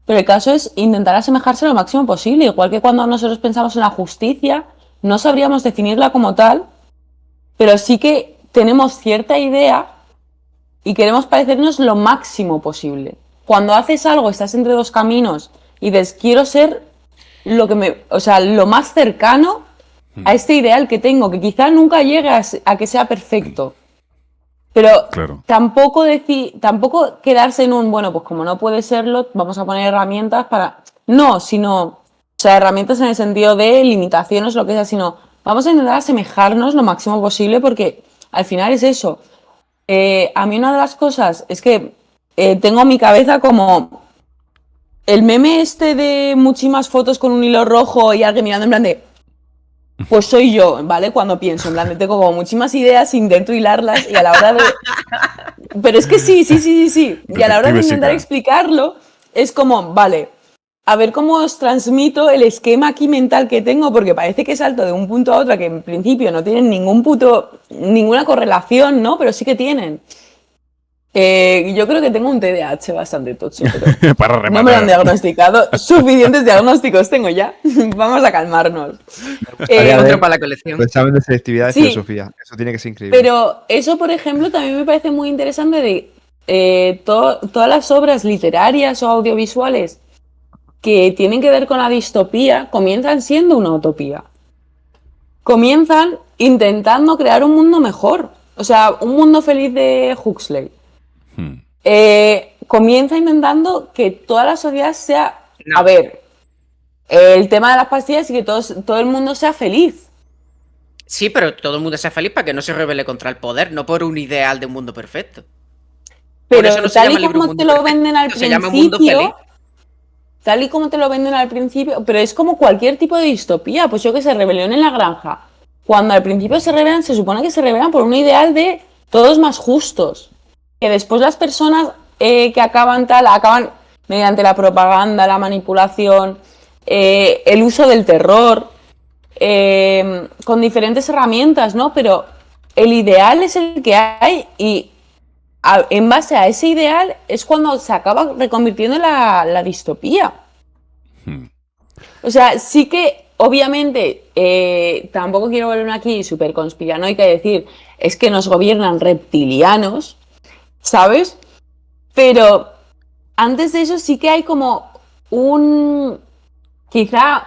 pero el caso es intentar asemejarse lo máximo posible, igual que cuando nosotros pensamos en la justicia, no sabríamos definirla como tal, pero sí que tenemos cierta idea y queremos parecernos lo máximo posible. Cuando haces algo, estás entre dos caminos y dices, quiero ser lo más cercano a este ideal que tengo, que quizá nunca llegue a que sea perfecto. Pero Claro. tampoco quedarse en un, bueno, pues como no puede serlo, vamos a poner herramientas para... No, sino, o sea, herramientas en el sentido de limitaciones, lo que sea, sino vamos a intentar asemejarnos lo máximo posible porque al final es eso. A mí una de las cosas es que tengo en mi cabeza como el meme este de muchísimas fotos con un hilo rojo y alguien mirando en plan de... Pues soy yo, ¿vale? Cuando pienso, en plan de tengo como muchísimas ideas, intento hilarlas y a la hora de... Pero es que sí. Y a la hora de Detective intentar Sica. explicarlo, es como, vale, a ver cómo os transmito el esquema aquí mental que tengo, porque parece que salto de un punto a otro que en principio no tienen ninguna correlación, ¿no? Pero sí que tienen. Yo creo que tengo un TDAH bastante tocho, pero Para no me lo han rematar. diagnosticado. Suficientes diagnósticos tengo ya. Vamos a calmarnos. Gustaría Otro ver para la colección. el examen de selectividad de Sí. filosofía. Eso tiene que ser increíble. Pero eso, por ejemplo, también me parece muy interesante de todas las obras literarias o audiovisuales que tienen que ver con la distopía comienzan siendo una utopía. Comienzan intentando crear un mundo mejor. O sea, un mundo feliz de Huxley. Hmm. Comienza intentando que toda la sociedad sea... No. A ver, el tema de las pastillas y que todo el mundo sea feliz. Sí, pero todo el mundo sea feliz para que no se rebele contra el poder, no por un ideal de un mundo perfecto. Por Pero eso no se tal llama y libro como Mundo te lo Perfecto, venden al se llama Mundo Feliz. principio... Tal y como te lo venden al principio, pero es como cualquier tipo de distopía, pues yo que sé, rebelión en la granja. Cuando al principio se rebelan, se supone que se rebelan por un ideal de todos más justos. Que después las personas que acaban mediante la propaganda, la manipulación, el uso del terror, con diferentes herramientas, ¿no? Pero el ideal es el que hay y en base a ese ideal es cuando se acaba reconvirtiendo en la distopía. Hmm. O sea, sí que, obviamente, tampoco quiero volverme aquí súper conspiranoica y decir, es que nos gobiernan reptilianos, ¿sabes? Pero antes de eso sí que hay como un... Quizá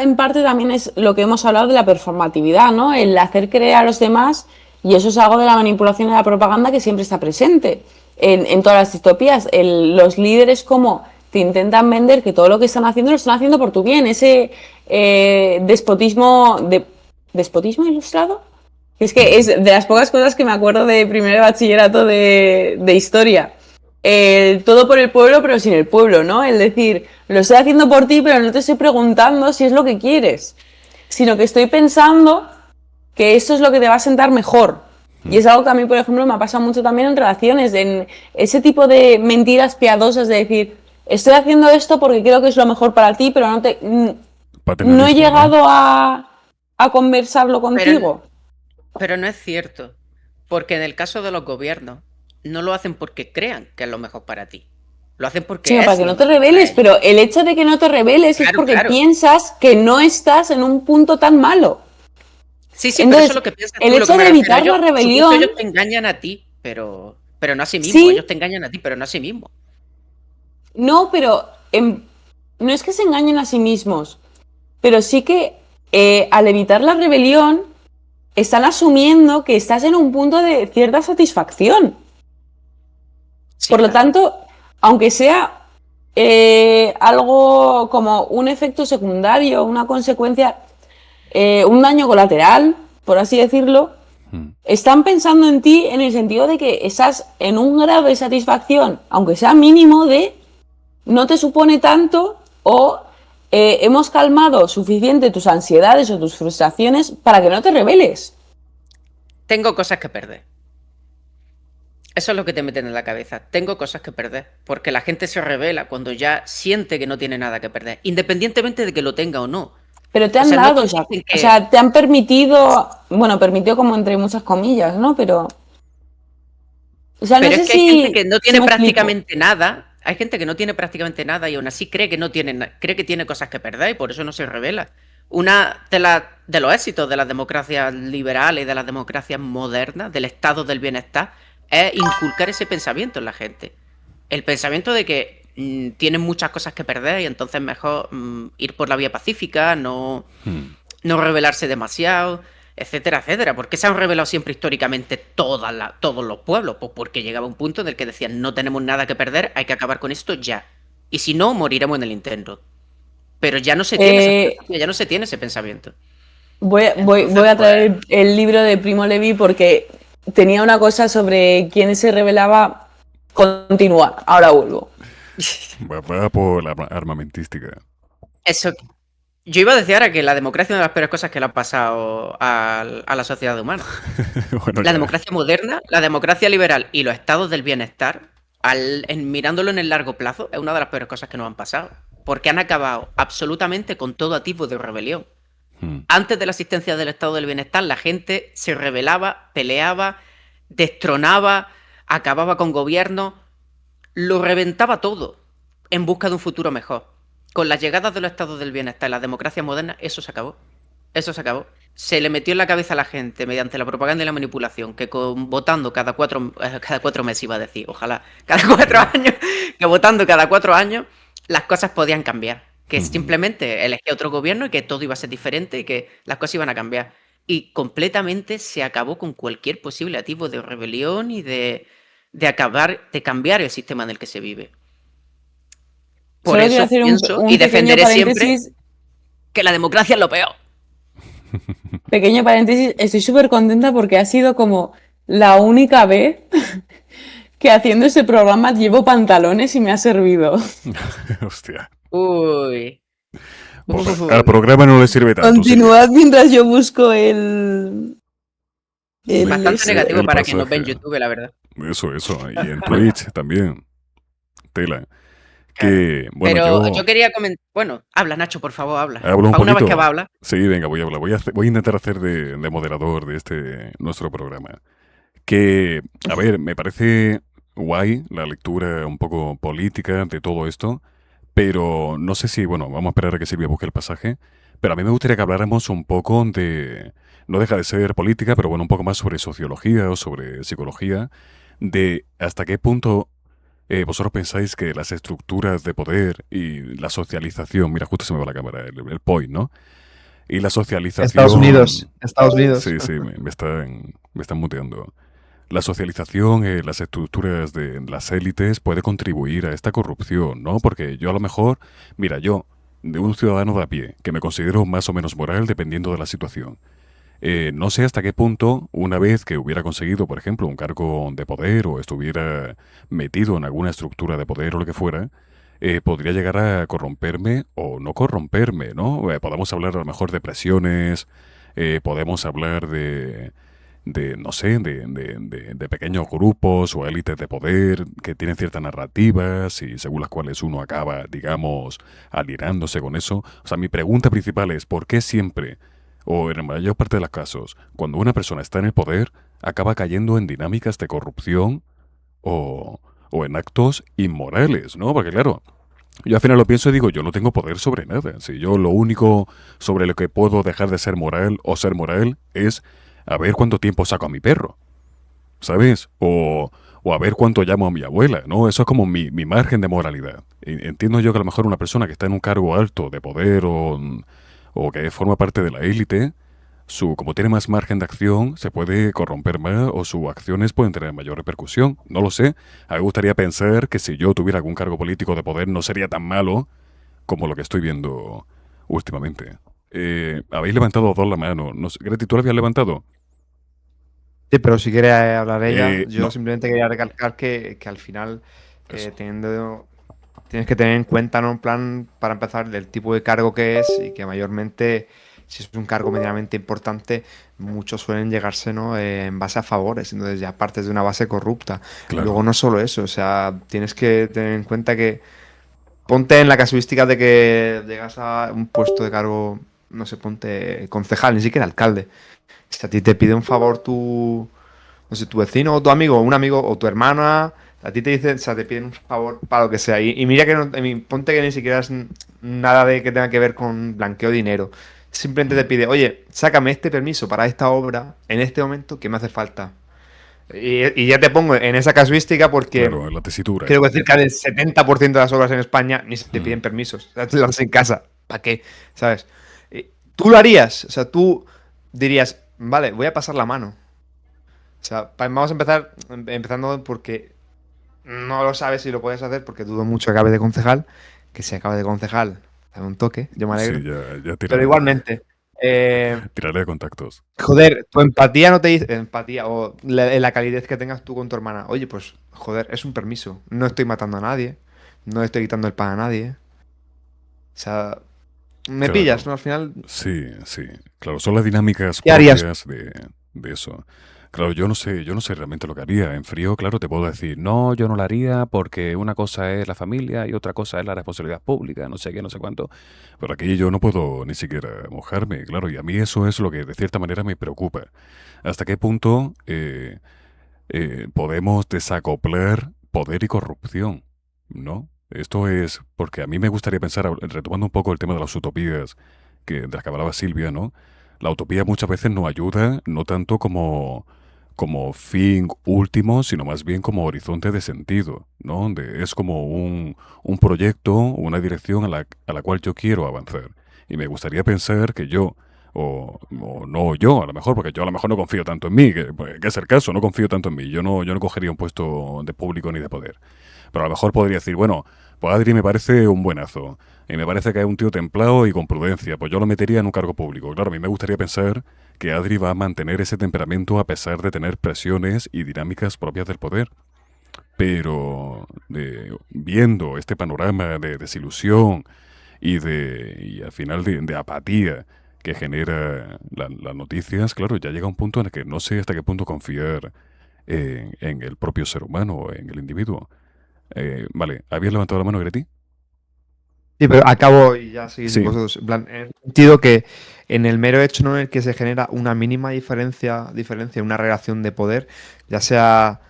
en parte también es lo que hemos hablado de la performatividad, ¿no? El hacer creer a los demás, y eso es algo de la manipulación y la propaganda que siempre está presente en todas las distopías. Los líderes como te intentan vender que todo lo que están haciendo lo están haciendo por tu bien. Ese despotismo... ¿Despotismo ilustrado? Es que es de las pocas cosas que me acuerdo de primer de bachillerato de historia. El todo por el pueblo, pero sin el pueblo, ¿no? El decir, lo estoy haciendo por ti, pero no te estoy preguntando si es lo que quieres, sino que estoy pensando que esto es lo que te va a sentar mejor. Y es algo que a mí, por ejemplo, me ha pasado mucho también en relaciones, en ese tipo de mentiras piadosas de decir, estoy haciendo esto porque creo que es lo mejor para ti, pero no he Paternalismo, llegado a conversarlo contigo. Pero no es cierto, porque en el caso de los gobiernos, no lo hacen porque crean que es lo mejor para ti. Lo hacen porque Sí, es para que lo no te mejor para rebeles, ellos. pero el hecho de que no te rebeles es Claro, porque claro. piensas que no estás en un punto tan malo. Sí, pero Entonces, eso es lo que piensas el tú, lo hecho que me de refiero. evitar la Supongo que rebelión, ellos te engañan a ti, pero no a sí mismos. sí, Ellos te engañan a ti, pero no a sí mismos. no, pero no es que se engañen a sí mismos, pero sí que al evitar la rebelión están asumiendo que estás en un punto de cierta satisfacción. Sí, Por lo claro. tanto, aunque sea algo como un efecto secundario, una consecuencia, un daño colateral, por así decirlo, Mm. están pensando en ti en el sentido de que estás en un grado de satisfacción, aunque sea mínimo, de no te supone tanto o hemos calmado suficiente tus ansiedades o tus frustraciones para que no te rebeles. Tengo cosas que perder. Eso es lo que te meten en la cabeza. Tengo cosas que perder. Porque la gente se revela cuando ya siente que no tiene nada que perder. Independientemente de que lo tenga o no. Pero te O han sea, no dado, consiste en o que... sea, te han permitido, bueno, permitió como entre muchas comillas, ¿no? Pero, o sea, no Pero es sé que hay gente que no si tiene me explico. prácticamente nada. Hay gente que no tiene prácticamente nada y aún así cree que no tiene, cree que tiene cosas que perder y por eso no se revela. Una de los éxitos de las democracias liberales y de las democracias modernas, del estado del bienestar, es inculcar ese pensamiento en la gente. El pensamiento de que tienen muchas cosas que perder y entonces mejor ir por la vía pacífica, Mm. no rebelarse demasiado, etcétera, etcétera. ¿Por qué se han rebelado siempre históricamente todos los pueblos? Pues porque llegaba un punto en el que decían, no tenemos nada que perder, hay que acabar con esto ya. Y si no, moriremos en el intento. Pero ya no se tiene esa Eh, filosofía, ya no se tiene ese pensamiento. voy Entonces, a pues, traer el libro de Primo Levi porque tenía una cosa sobre quién se rebelaba. Continuar, ahora vuelvo. Va por la armamentística. eso. Yo iba a decir ahora que la democracia es una de las peores cosas que le ha pasado a la sociedad humana. Bueno, La ya. democracia moderna, la democracia liberal y los estados del bienestar, mirándolo en el largo plazo, es una de las peores cosas que nos han pasado. Porque han acabado absolutamente con todo tipo de rebelión. Mm. Antes de la existencia del estado del bienestar, la gente se rebelaba, peleaba, destronaba, acababa con gobiernos, lo reventaba todo en busca de un futuro mejor. Con las llegadas de los estados del bienestar y la democracia moderna, eso se acabó. Eso se acabó. Se le metió en la cabeza a la gente mediante la propaganda y la manipulación que votando cada 4 meses, iba a decir, ojalá, cada 4 años, que votando cada 4 años, las cosas podían cambiar. Que Mm. simplemente elegía otro gobierno y que todo iba a ser diferente y que las cosas iban a cambiar. Y completamente se acabó con cualquier posible atisbo de rebelión y de cambiar el sistema en el que se vive. Por Solo quiero eso hacer pienso y un pequeño defenderé siempre paréntesis. que la democracia es lo peor. Pequeño paréntesis, estoy súper contenta porque ha sido como la única vez que haciendo este programa llevo pantalones y me ha servido. Hostia. Uy. Bueno, al Uy. programa no le sirve tanto, sí. Continuad mientras yo busco Bastante negativo El para quien nos ve pasaje. en YouTube, la verdad. Eso. Y en Twitch también. Tela. Claro. Que, bueno, Pero yo yo quería comentar. Bueno, habla, Nacho, por favor, habla. hablo un Para una vez que va a poquito. hablar. Sí, venga, voy a hablar. Voy a intentar hacer de moderador de este nuestro programa. Que, a ver, me parece guay la lectura un poco política de todo esto, pero no sé si, bueno, vamos a esperar a que Silvia busque el pasaje, pero a mí me gustaría que habláramos un poco de, no deja de ser política, pero bueno, un poco más sobre sociología o sobre psicología, de hasta qué punto vosotros pensáis que las estructuras de poder y la socialización, mira, justo se me va la cámara, el point, ¿no? Y la Estados Unidos. socialización, Estados Unidos. sí, me están muteando. La socialización, las estructuras de las élites puede contribuir a esta corrupción, ¿no? Porque yo a lo mejor, mira, yo, de un ciudadano de a pie, que me considero más o menos moral dependiendo de la situación, no sé hasta qué punto, una vez que hubiera conseguido, por ejemplo, un cargo de poder o estuviera metido en alguna estructura de poder o lo que fuera, podría llegar a corromperme o no corromperme, ¿no? Podemos hablar a lo mejor de presiones, podemos hablar no sé, de pequeños grupos o élites de poder que tienen ciertas narrativas y según las cuales uno acaba, digamos, alineándose con eso. O sea, mi pregunta principal es, ¿por qué siempre, o en la mayor parte de los casos, cuando una persona está en el poder, acaba cayendo en dinámicas de corrupción o en actos inmorales, ¿no? Porque claro, yo al final lo pienso y digo, yo no tengo poder sobre nada. Si yo lo único sobre lo que puedo dejar de ser moral o ser moral es a ver cuánto tiempo saco a mi perro, ¿sabes? o a ver cuánto llamo a mi abuela, ¿no? Eso es como mi margen de moralidad. Entiendo yo que a lo mejor una persona que está en un cargo alto de poder o que forma parte de la élite, como tiene más margen de acción, se puede corromper más o sus acciones pueden tener mayor repercusión. No lo sé. A mí me gustaría pensar que si yo tuviera algún cargo político de poder no sería tan malo como lo que estoy viendo últimamente. Habéis levantado dos la mano. No sé, Greti, ¿tú la habías levantado? Sí, pero si quiere hablar ella, yo No, simplemente quería recalcar que al final, eso. tienes que tener en cuenta, ¿no? En plan, para empezar, el tipo de cargo que es y que mayormente, si es un cargo medianamente importante, muchos suelen llegarse, ¿no? En base a favores, entonces ya partes de una base corrupta. Luego Claro. no solo eso, o sea, tienes que tener en cuenta que ponte en la casuística de que llegas a un puesto de cargo, no sé, ponte concejal, ni siquiera alcalde. Si a ti te pide un favor no sé, tu vecino o tu amigo, o un amigo o tu hermana, a ti te dicen, o sea, te piden un favor para lo que sea. Y mira que ponte que ni siquiera es nada de que tenga que ver con blanqueo de dinero. Simplemente te Mm, pide, oye, sácame este permiso para esta obra en este momento que me hace falta. Y ya te pongo en esa casuística porque claro, en la tesitura. creo que cerca del 70% de las obras en España ni se te Mm. piden permisos. O sea, te las haces en casa. ¿Para qué? ¿Sabes? ¿Tú lo harías? O sea, tú dirías, vale, voy a pasar la mano. O sea, vamos a empezar empezando porque no lo sabes si lo puedes hacer porque dudo mucho que acabe de concejal. Que si acabe de concejal, dame un toque, yo me Sí, alegro. ya Pero igualmente, tiraré de contactos. joder, tu empatía no te dice. Empatía o la calidez que tengas tú con tu hermana. Oye, pues, joder, es un permiso. No estoy matando a nadie. No estoy quitando el pan a nadie. O sea, me pillas, Claro. ¿no? Al final, Sí, sí. Claro, son las dinámicas ¿qué harías? propias de eso. Claro, yo no sé realmente lo que haría. En frío, claro, te puedo decir, no, yo no lo haría porque una cosa es la familia y otra cosa es la responsabilidad pública, no sé qué, no sé cuánto. Pero aquí yo no puedo ni siquiera mojarme, claro, y a mí eso es lo que de cierta manera me preocupa. ¿Hasta qué punto podemos desacoplar poder y corrupción? ¿No? Esto es porque a mí me gustaría pensar, retomando un poco el tema de las utopías de las que hablaba Silvia, ¿no? La utopía muchas veces nos ayuda, no tanto como fin último, sino más bien como horizonte de sentido, ¿no? Es como un proyecto, una dirección a la cual yo quiero avanzar. Y me gustaría pensar que yo, o no yo, a lo mejor, porque yo a lo mejor no confío tanto en mí, que es el caso, no confío tanto en mí. Yo no cogería un puesto de público ni de poder. Pero a lo mejor podría decir, bueno, pues Adri me parece un buenazo. Y me parece que es un tío templado y con prudencia. Pues yo lo metería en un cargo público. Claro, a mí me gustaría pensar que Adri va a mantener ese temperamento a pesar de tener presiones y dinámicas propias del poder. Pero viendo este panorama de desilusión y al final de apatía que genera las noticias, claro, ya llega un punto en el que no sé hasta qué punto confiar en el propio ser humano, en el individuo. Vale, ¿habías levantado la mano, Greti? Sí, pero acabo y ya seguís Sí. vosotros. En plan, en el sentido que en el mero hecho, ¿no? En el que se genera una mínima diferencia en una relación de poder, ya sea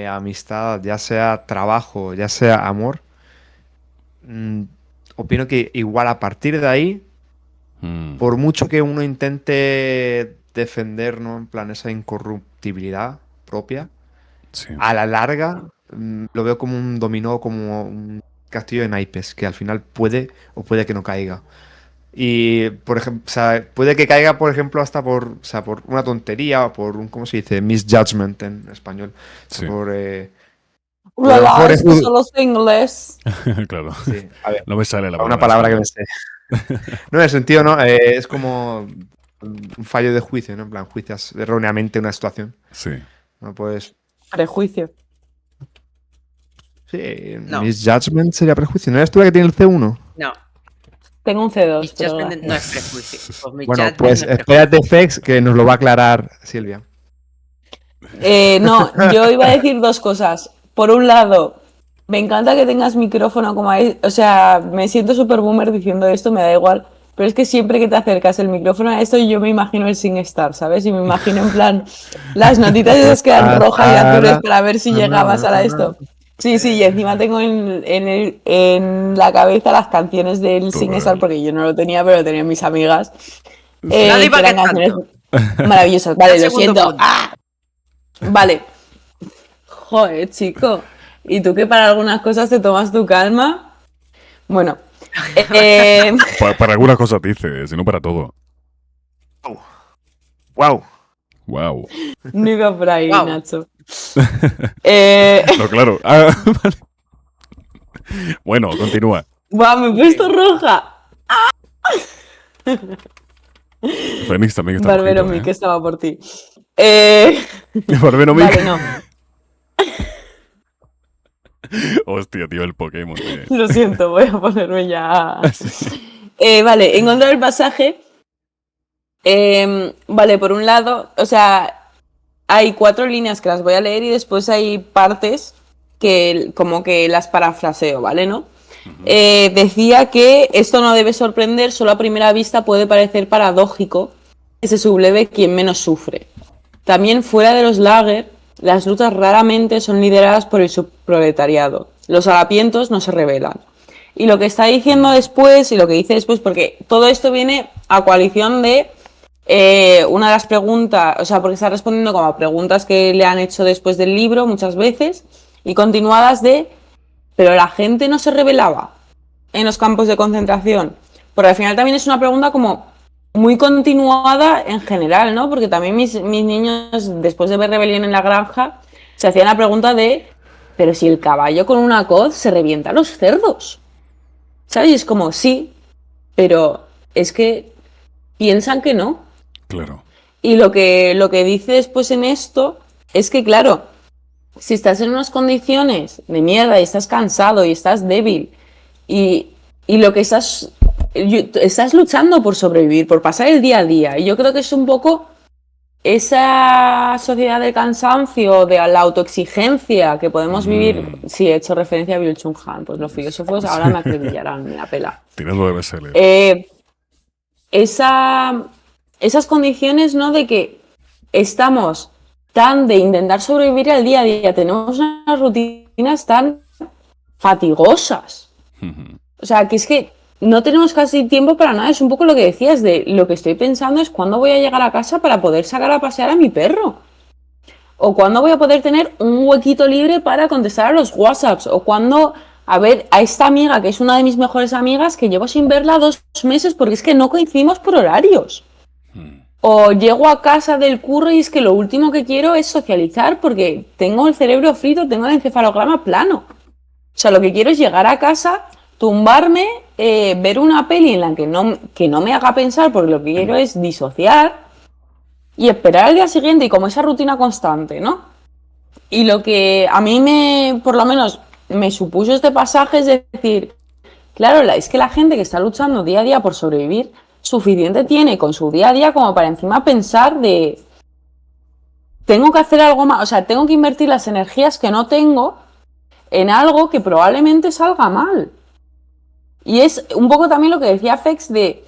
amistad, ya sea trabajo, ya sea amor, mm, opino que igual a partir de ahí, Mm, por mucho que uno intente defender, ¿no? En plan, esa incorruptibilidad propia, sí. a la larga, lo veo como un dominó, como un castillo de naipes, que al final puede o puede que no caiga. Y, por ejemplo, o sea, puede que caiga, por ejemplo, hasta o sea, por una tontería o por un, ¿cómo se dice? Misjudgment en español. O sea, Sí, por a lo Ulala, mejor es que solo sé inglés. claro. Sí, a ver, No me sale la una palabra en palabra que me español. sé. No, en el sentido, ¿no? Es como un fallo de juicio, ¿no? En plan, juicias erróneamente una situación. Sí. No, pues, Prejuicio. sí, No, misjudgment sería prejuicio. ¿No eres tú la que tiene el C1? no. Tengo un C2, pero Misjudgment no es gracias. prejuicio. Pues Bueno, misjudgment pues no es espérate, prejuicio. Fex, que nos lo va a aclarar Silvia. No, yo iba a decir dos cosas. Por un lado, me encanta que tengas micrófono como ahí. O sea, me siento súper boomer diciendo esto, me da igual. Pero es que siempre que te acercas el micrófono a esto, yo me imagino el SingStar, ¿sabes? Y me imagino en plan las notitas esas que eran rojas y azules para ver si llegabas a la esto. Sí, sí, y encima tengo en la cabeza las canciones del SingStar, Total. porque yo no lo tenía, pero lo tenían mis amigas, Dale, que ¿para qué eran canciones tanto? maravillosas. Al Vale, lo segundo siento. punto. ¡Ah! Vale. Joder, chico. ¿Y tú que para algunas cosas te tomas tu calma? Bueno, Para algunas cosas dices, y no para todo. ¡Wow! Wow. no iba por ahí, Guau. Nacho. Eh, No, claro. Ah, vale. Bueno, continúa. Buah, me he puesto roja. Fénix también está Barbero rojito, Mi, ¿eh? que estaba por ti. Eh, Barbero Mic. Vale, no. Hostia, tío, el Pokémon. Lo siento, voy a ponerme ya. Sí. Vale, encontrar el pasaje. Vale, por un lado, o sea, hay 4 líneas que las voy a leer y después hay partes que como que las parafraseo, ¿vale? ¿No? Decía que esto no debe sorprender, solo a primera vista puede parecer paradójico que se subleve quien menos sufre. También fuera de los lager, las luchas raramente son lideradas por el subproletariado. Los harapientos no se rebelan. Y lo que está diciendo después, y lo que dice después, porque todo esto viene a coalición de una de las preguntas, o sea, porque está respondiendo como a preguntas que le han hecho después del libro muchas veces, y continuadas de, pero la gente no se rebelaba en los campos de concentración. Porque al final también es una pregunta como muy continuada en general, ¿no? Porque también mis niños, después de ver Rebelión en la Granja, se hacían la pregunta de, pero si el caballo con una coz se revienta a los cerdos. ¿Sabes? Y es como, sí, pero es que piensan que no. Claro. Y lo que dice después en esto es que, claro, si estás en unas condiciones de mierda y estás cansado y estás débil y lo que estás luchando por sobrevivir, por pasar el día a día. Y yo creo que es un poco esa sociedad del cansancio, de la autoexigencia que podemos vivir. Sí, he hecho referencia a Byung-Chul Han, pues los filósofos ahora me acribillarán, me la pela. Tirando de bestseller. Esas condiciones, ¿no? De que estamos tan de intentar sobrevivir al día a día, tenemos unas rutinas tan fatigosas. O sea, que es que no tenemos casi tiempo para nada. Es un poco lo que decías de lo que estoy pensando es cuándo voy a llegar a casa para poder sacar a pasear a mi perro. O cuándo voy a poder tener un huequito libre para contestar a los WhatsApps. O cuándo, a ver, a esta amiga, que es una de mis mejores amigas, que llevo sin verla 2 meses porque es que no coincidimos por horarios. O llego a casa del curro y es que lo último que quiero es socializar porque tengo el cerebro frito, tengo el encefalograma plano. O sea, lo que quiero es llegar a casa, tumbarme, ver una peli en la que no me haga pensar porque lo que quiero es disociar y esperar al día siguiente y como esa rutina constante, ¿no? Y lo que a mí por lo menos, me supuso este pasaje es decir, claro, es que la gente que está luchando día a día por sobrevivir, suficiente tiene con su día a día como para encima pensar de, tengo que hacer algo más, o sea, tengo que invertir las energías que no tengo en algo que probablemente salga mal. Y es un poco también lo que decía Fex de,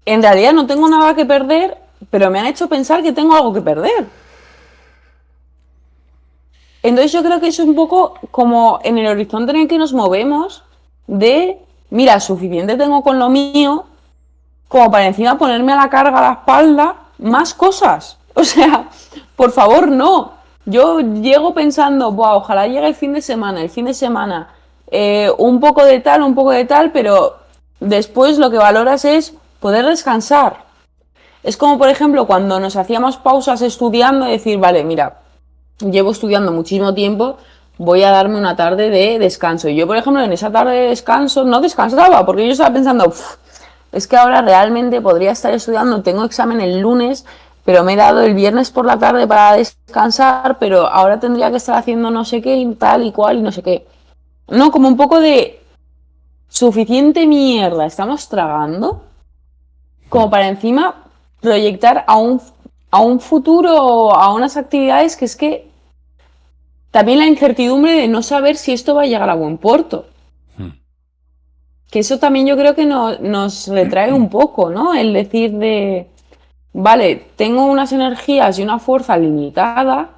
en realidad no tengo nada que perder, pero me han hecho pensar que tengo algo que perder. Entonces yo creo que es un poco como en el horizonte en el que nos movemos de, mira, suficiente tengo con lo mío como para encima ponerme a la carga a la espalda más cosas. O sea, por favor, no. Yo llego pensando, buah, ojalá llegue el fin de semana, un poco de tal, pero después lo que valoras es poder descansar. Es como, por ejemplo, cuando nos hacíamos pausas estudiando y decir, vale, mira, llevo estudiando muchísimo tiempo, voy a darme una tarde de descanso. Y yo, por ejemplo, en esa tarde de descanso no descansaba, porque yo estaba pensando, es que ahora realmente podría estar estudiando, tengo examen el lunes, pero me he dado el viernes por la tarde para descansar, pero ahora tendría que estar haciendo no sé qué y tal y cual y no sé qué. No, como un poco de suficiente mierda estamos tragando como para encima proyectar a un futuro, a unas actividades que es que también la incertidumbre de no saber si esto va a llegar a buen puerto. Que eso también yo creo que nos retrae un poco, ¿no? El decir de, vale, tengo unas energías y una fuerza limitada,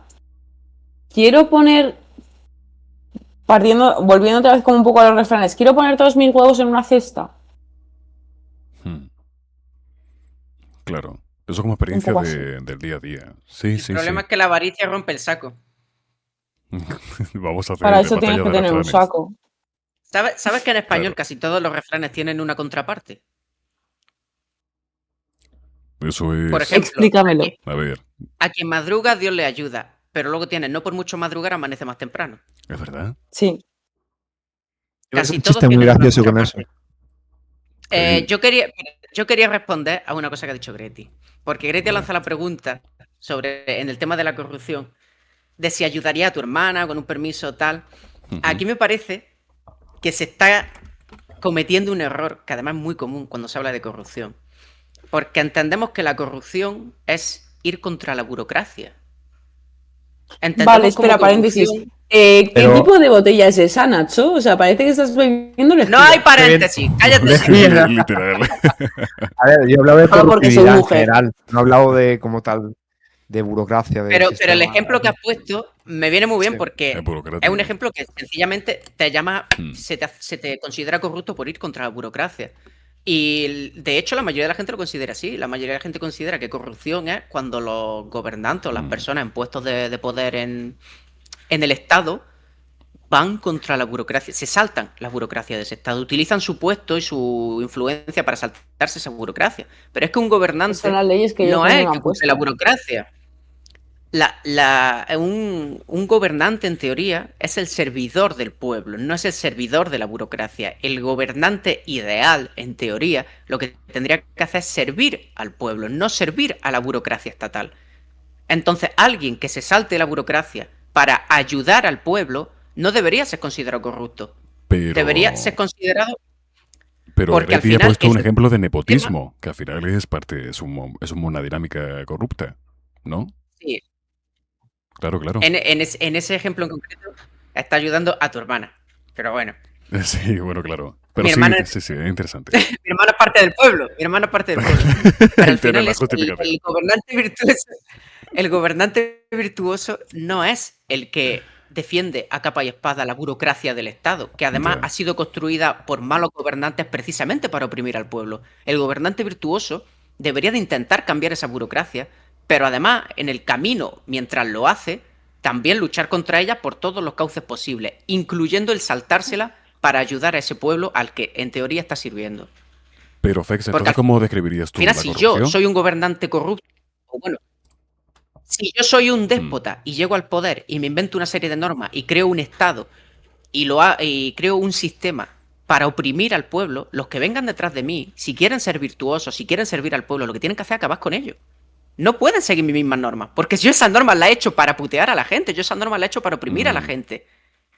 quiero poner, volviendo otra vez como un poco a los refranes, quiero poner todos mis huevos en una cesta. Claro. Eso como Un experiencia poco así. del día a día. Sí, El sí, problema sí. es que la avaricia rompe el saco. Vamos a hacer Para eso tienes batalla que de tener un refranes. saco. ¿Sabes que en español Claro. casi todos los refranes tienen una contraparte? Eso Por es. ejemplo, Explícamelo. A ver, a quien madruga, Dios le ayuda. Pero luego tienes, no por mucho madrugar, amanece más temprano. ¿es verdad? Sí. Casi un todos chiste muy tienen una gracioso con eso. contraparte. Ahí. Yo quería responder a una cosa que ha dicho Greti. Porque Greti Vale. lanza la pregunta en el tema de la corrupción, de si ayudaría a tu hermana con un permiso tal. Ujú. Aquí me parece que se está cometiendo un error, que además es muy común cuando se habla de corrupción. Porque entendemos que la corrupción es ir contra la burocracia. Entendemos Vale, espera, como paréntesis. corrupción. ¿Qué Pero- tipo de botella es esa, Nacho? O sea, parece que estás bebiendo lejía. No hay paréntesis, cállate. Lejía. Literal. A ver, yo he hablado de Solo porque soy corruptividad en mujer. general. No he hablado de como tal de burocracia. Pero el ejemplo que has puesto me viene muy bien Sí, porque Es burocrático. es un ejemplo que sencillamente te llama, Mm. se te considera corrupto por ir contra la burocracia. Y de hecho la mayoría de la gente lo considera así. La mayoría de la gente considera que corrupción es cuando los gobernantes o las Mm. personas en puestos de poder en el Estado van contra la burocracia, se saltan la burocracia de ese Estado, utilizan su puesto y su influencia para saltarse esa burocracia. Pero es que un gobernante Son las leyes que ellos no mismos es han que puesto. cumple la burocracia. Un gobernante, en teoría, es el servidor del pueblo, no es el servidor de la burocracia. El gobernante ideal, en teoría, lo que tendría que hacer es servir al pueblo, no servir a la burocracia estatal. Entonces, alguien que se salte la burocracia para ayudar al pueblo no debería ser considerado corrupto. Pero, Debería ser considerado. pero porque al Greti ha final puesto un ese ejemplo de nepotismo, que al final es parte, es una dinámica corrupta, ¿no? Sí, Claro, claro. en ese ejemplo en concreto está ayudando a tu hermana. Pero bueno, Sí, bueno, claro. Pero Mi sí, hermana- sí, sí, es interesante. mi hermano es parte del pueblo. Mi hermano es parte del pueblo. Pero al Tiene final la es justificación. el gobernante virtuoso. El gobernante virtuoso no es el que defiende a capa y espada la burocracia del Estado, que además Ya. ha sido construida por malos gobernantes precisamente para oprimir al pueblo. El gobernante virtuoso debería de intentar cambiar esa burocracia, pero además en el camino, mientras lo hace, también luchar contra ella por todos los cauces posibles, incluyendo el saltársela para ayudar a ese pueblo al que en teoría está sirviendo. Pero, Fex, Porque entonces, al ¿cómo describirías tú la final, si corrupción? yo soy un gobernante corrupto, o bueno, si yo soy un déspota y llego al poder y me invento una serie de normas y creo un Estado y creo un sistema para oprimir al pueblo, los que vengan detrás de mí, si quieren ser virtuosos, si quieren servir al pueblo, lo que tienen que hacer es acabar con ellos. No pueden seguir mis mismas normas, porque yo esas normas las he hecho para putear a la gente, yo esas normas las he hecho para oprimir a la gente.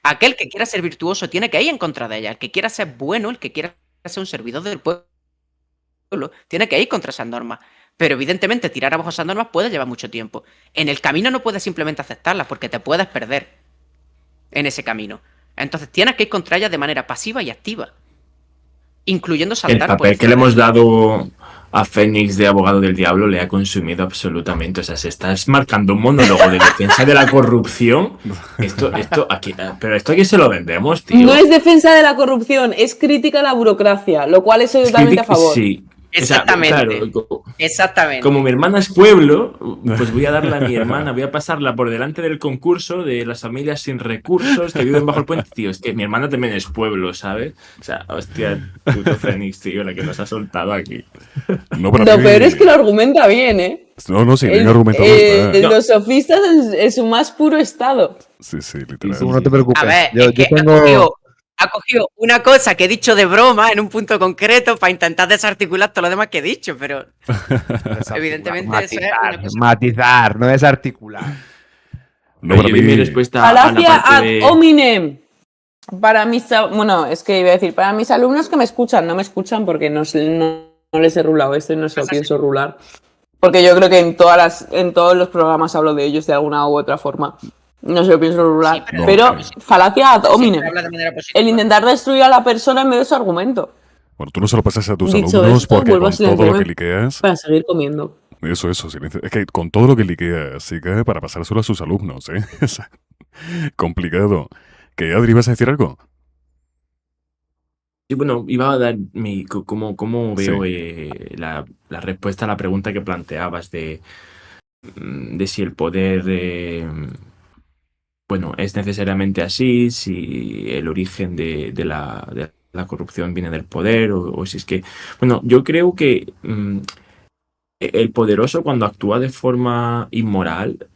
Aquel que quiera ser virtuoso tiene que ir en contra de ella, el que quiera ser bueno, el que quiera ser un servidor del pueblo, tiene que ir contra esas normas. Pero evidentemente tirar abajo esas normas puede llevar mucho tiempo. En el camino no puedes simplemente aceptarlas porque te puedes perder en ese camino. Entonces tienes que ir contra ellas de manera pasiva y activa, incluyendo El saltar por papel que encima le de hemos ellas. dado a Fénix de abogado del diablo le ha consumido absolutamente. O sea, se está marcando un monólogo de defensa de la corrupción. Esto aquí, pero esto aquí se lo vendemos, tío. No es defensa de la corrupción, es crítica a la burocracia, lo cual estoy totalmente a favor. Sí. Exactamente. O sea, claro, Exactamente. como mi hermana es pueblo, pues voy a darle a mi hermana, voy a pasarla por delante del concurso de las familias sin recursos que viven bajo el puente. Tío, es que mi hermana también es pueblo, ¿sabes? O sea, hostia, puto Fénix, tío, la que nos ha soltado aquí. No, para Lo mí- peor es que lo argumenta bien, ¿eh? No, sí, bien argumentado está. Los sofistas en su más puro estado. Sí, sí, Y literal. tú no te preocupes. A ver, yo, es que yo tengo. ha cogido una cosa que he dicho de broma en un punto concreto para intentar desarticular todo lo demás que he dicho, pero evidentemente eso es una cosa. Matizar, no es articular. No, Yo para vi mi mí. respuesta a la Falacia parte ad de... hominem. Para mis, bueno, es que iba a decir, para mis alumnos que me escuchan, no me escuchan porque no les he rulado esto y no se lo pienso rular. Porque yo creo que en todos los programas hablo de ellos de alguna u otra forma. No se lo pienso rular. Sí, pero falacia ad hominem. Siempre habla de manera positiva. El intentar destruir a la persona en medio de su argumento. Bueno, tú no se lo pasas a tus Dicho alumnos esto, porque vuelvo a con todo lo silenciarme que liqueas. para seguir comiendo. Eso, silencio. Es que con todo lo que liqueas, sí que para pasárselo a sus alumnos, ¿eh? Es complicado. ¿Que Adri, vas a decir algo? Y bueno, iba a dar cómo veo Sí. la respuesta a la pregunta que planteabas de si el poder bueno, es necesariamente así, si el origen de la corrupción viene del poder o si es que... Bueno, yo creo que el poderoso cuando actúa de forma inmoral,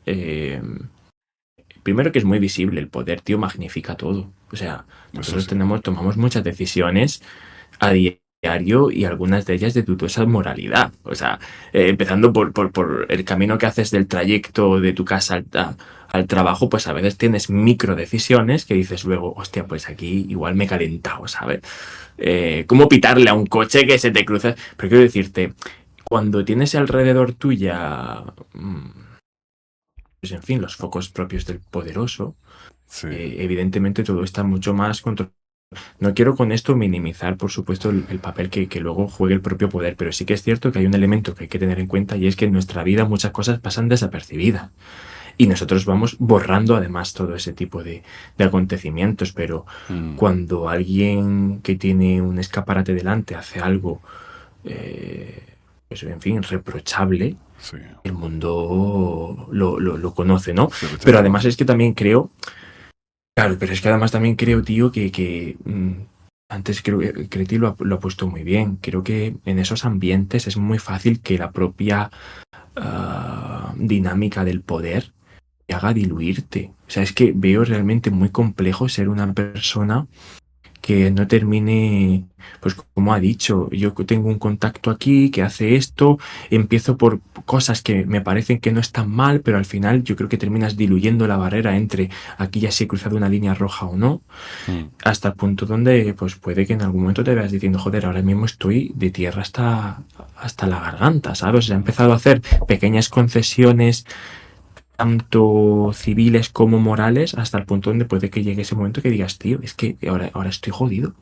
primero que es muy visible, el poder, tío, magnifica todo. O sea, Eso nosotros sí. tomamos muchas decisiones a diario y algunas de ellas de dudosa moralidad. O sea, empezando por el camino que haces del trayecto de tu casa al trabajo, pues a veces tienes micro decisiones que dices luego, hostia, pues aquí igual me he calentado, ¿sabes? ¿Cómo pitarle a un coche que se te cruza? Pero quiero decirte, cuando tienes alrededor tuya, pues en fin, los focos propios del poderoso, Sí. evidentemente todo está mucho más controlado. No quiero con esto minimizar, por supuesto, el papel que luego juegue el propio poder, pero sí que es cierto que hay un elemento que hay que tener en cuenta y es que en nuestra vida muchas cosas pasan desapercibidas y nosotros vamos borrando además todo ese tipo de acontecimientos, pero cuando alguien que tiene un escaparate delante hace algo, pues en fin, reprochable, Sí. el mundo lo conoce, ¿no? Se rechaza Pero todo. además es que también creo, claro, pero es que además también creo, tío, que antes creo que Creti lo ha puesto muy bien. Creo que en esos ambientes es muy fácil que la propia dinámica del poder te haga diluirte. O sea, es que veo realmente muy complejo ser una persona que no termine, pues como ha dicho, yo tengo un contacto aquí que hace esto, empiezo por cosas que me parecen que no están mal, pero al final yo creo que terminas diluyendo la barrera entre aquí ya se he cruzado una línea roja o no, hasta el punto donde pues puede que en algún momento te veas diciendo, joder, ahora mismo estoy de tierra hasta la garganta, ¿sabes? O sea, he empezado a hacer pequeñas concesiones tanto civiles como morales, hasta el punto donde puede que llegue ese momento que digas, tío, es que ahora estoy jodido.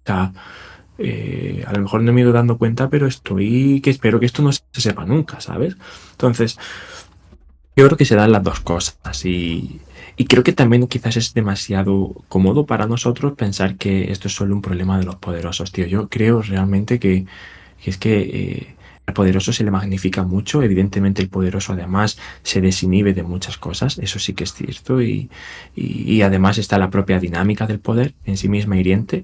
O sea, a lo mejor no me he ido dando cuenta, pero que espero que esto no se sepa nunca, ¿sabes? Entonces, yo creo que se dan las dos cosas y creo que también quizás es demasiado cómodo para nosotros pensar que esto es solo un problema de los poderosos, tío. Yo creo realmente que es que al poderoso se le magnifica mucho. Evidentemente el poderoso además se desinhibe de muchas cosas, eso sí que es cierto, y además está la propia dinámica del poder en sí misma hiriente,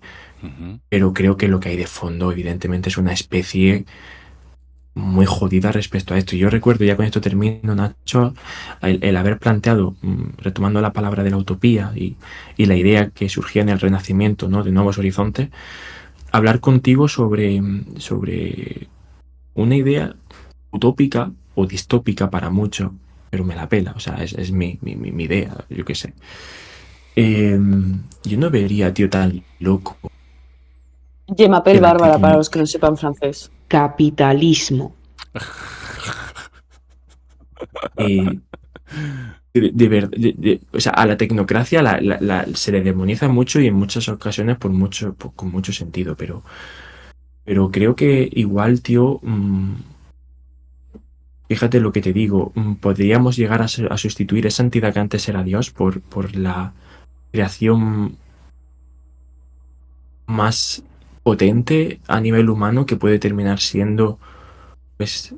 pero creo que lo que hay de fondo evidentemente es una especie muy jodida respecto a esto. Yo recuerdo, ya con esto termino, Nacho, el haber planteado, retomando la palabra de la utopía y la idea que surgía en el Renacimiento, ¿no?, de nuevos horizontes, hablar contigo sobre una idea utópica o distópica para muchos, pero me la pela, o sea, es mi idea, yo qué sé. Yo no vería, tío, tan loco Je m'appelle que la Bárbara, para tecno... los que no sepan francés. Capitalismo. De verdad, o sea, a la tecnocracia se le demoniza mucho y en muchas ocasiones con mucho sentido, pero creo que igual, tío, fíjate lo que te digo, podríamos llegar a sustituir esa entidad que antes era Dios por la creación más potente a nivel humano que puede terminar siendo, pues,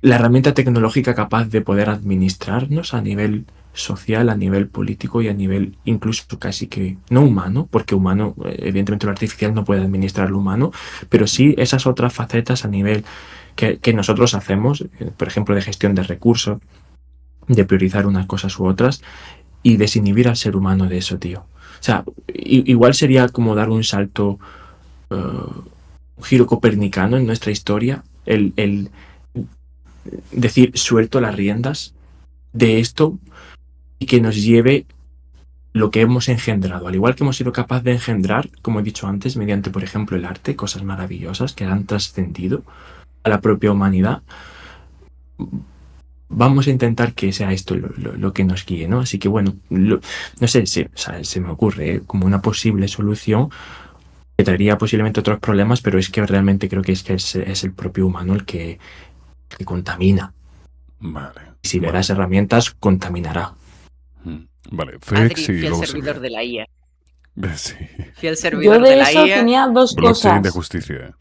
la herramienta tecnológica capaz de poder administrarnos a nivel social, a nivel político y a nivel incluso casi que no humano, porque humano, evidentemente lo artificial no puede administrar lo humano, pero sí esas otras facetas a nivel que nosotros hacemos, por ejemplo, de gestión de recursos, de priorizar unas cosas u otras y desinhibir al ser humano de eso, tío. O sea, igual sería como dar un salto, un giro copernicano en nuestra historia, el decir, suelto las riendas de esto y que nos lleve lo que hemos engendrado. Al igual que hemos sido capaces de engendrar, como he dicho antes, mediante, por ejemplo, el arte, cosas maravillosas que han trascendido a la propia humanidad, vamos a intentar que sea esto lo que nos guíe, ¿no? Así que bueno, no sé, o sea, se me ocurre como una posible solución que traería posiblemente otros problemas, pero es que realmente creo que es el propio humano el que contamina. Vale. Y si le das herramientas, contaminará. Vale, Fex Adri, y fiel luego servidor Silvia. de la IA. Sí. Fiel Yo servidor de de la eso IA. tenía dos Blockchain de cosas. justicia.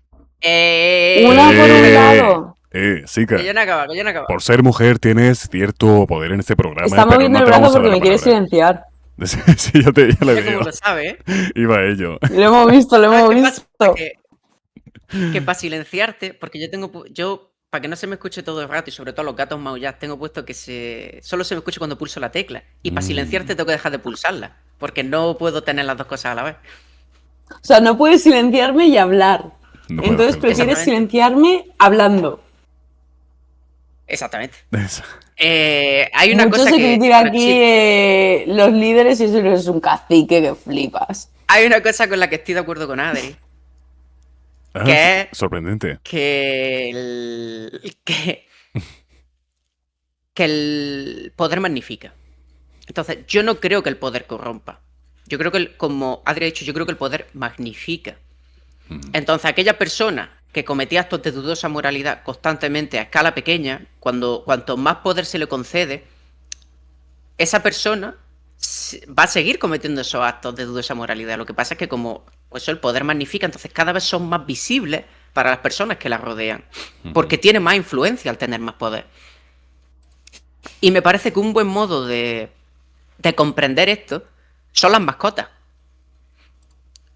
Una por un Eh. lado, Sika, Que yo no acabo, que yo no acabo. por ser mujer tienes cierto poder en este programa. Está pero moviendo no el te brazo vamos a porque dar me la quiere palabra. silenciar. Sí, ya le Mira veo. cómo lo sabe, ¿eh? Iba a ello. Lo hemos visto, lo ¿Sabes hemos qué pasa? visto. Que para silenciarte, porque yo, para que no se me escuche todo el rato y sobre todo los gatos maullar, tengo puesto que solo se me escuche cuando pulso la tecla. Y para silenciarte tengo que dejar de pulsarla, porque no puedo tener las dos cosas a la vez. O sea, no puedes silenciarme y hablar. No puedo Entonces hacerlo. prefieres Exactamente. silenciarme hablando. Exactamente. Eso. Hay una Mucho cosa se que... critica bueno, aquí sí, los líderes y eso es un cacique que flipas. hay una cosa con la que estoy de acuerdo con Adri, Ah, que es sorprendente. que el poder magnifica. Entonces, yo no creo que el poder corrompa. Yo creo que, como Adri ha dicho, yo creo que el poder magnifica. Entonces, aquella persona que cometía actos de dudosa moralidad constantemente a escala pequeña, cuanto más poder se le concede, esa persona va a seguir cometiendo esos actos de dudosa moralidad. Lo que pasa es que como pues, el poder magnifica, entonces cada vez son más visibles para las personas que la rodean. Porque tiene más influencia al tener más poder. Y me parece que un buen modo de comprender esto son las mascotas.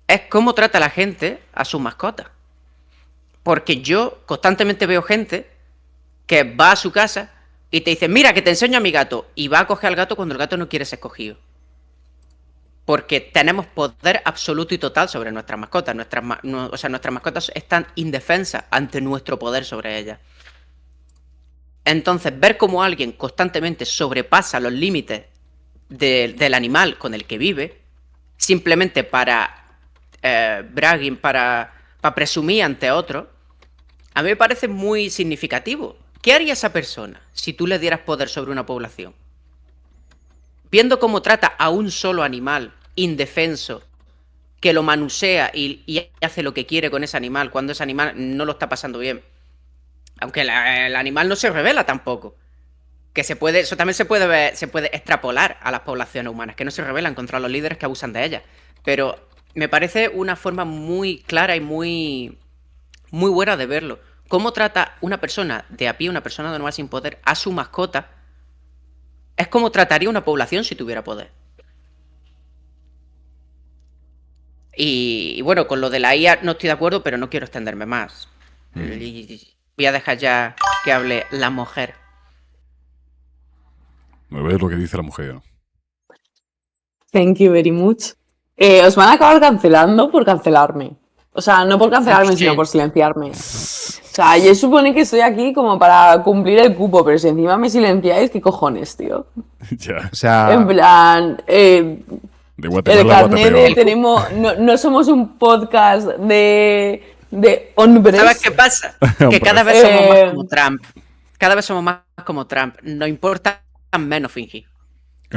Es cómo trata la gente a sus mascotas. Porque yo constantemente veo gente que va a su casa y te dice, mira, que te enseño a mi gato. Y va a coger al gato cuando el gato no quiere ser cogido. Porque tenemos poder absoluto y total sobre nuestras mascotas. Nuestras mascotas están indefensas ante nuestro poder sobre ellas. Entonces, ver cómo alguien constantemente sobrepasa los límites del animal con el que vive, simplemente para bragging, para presumir ante otros, a mí me parece muy significativo. ¿Qué haría esa persona si tú le dieras poder sobre una población? Viendo cómo trata a un solo animal indefenso, que lo manusea y hace lo que quiere con ese animal, cuando ese animal no lo está pasando bien. Aunque el animal no se revela tampoco. Que eso también se puede extrapolar a las poblaciones humanas, que no se rebelan contra los líderes que abusan de ellas. Pero me parece una forma muy clara y muy buena de verlo. Cómo trata una persona de a pie, una persona normal sin poder, a su mascota, es como trataría una población si tuviera poder. Y bueno, con lo de la IA no estoy de acuerdo, pero no quiero extenderme más. Y voy a dejar ya que hable la mujer. A ver lo que dice la mujer. Thank you very much. Os van a acabar cancelando por cancelarme. O sea, no por cancelarme, Sí. sino por silenciarme. O sea, yo supone que estoy aquí como para cumplir el cupo, pero si encima me silenciáis, ¿qué cojones, tío? Ya. O sea, En plan, De el Guatemala a carnet de Guatepeor. tenemos, no somos un podcast de hombres. ¿Sabes qué pasa? Que cada vez somos más como Trump. Cada vez somos más como Trump. Nos importa menos fingir.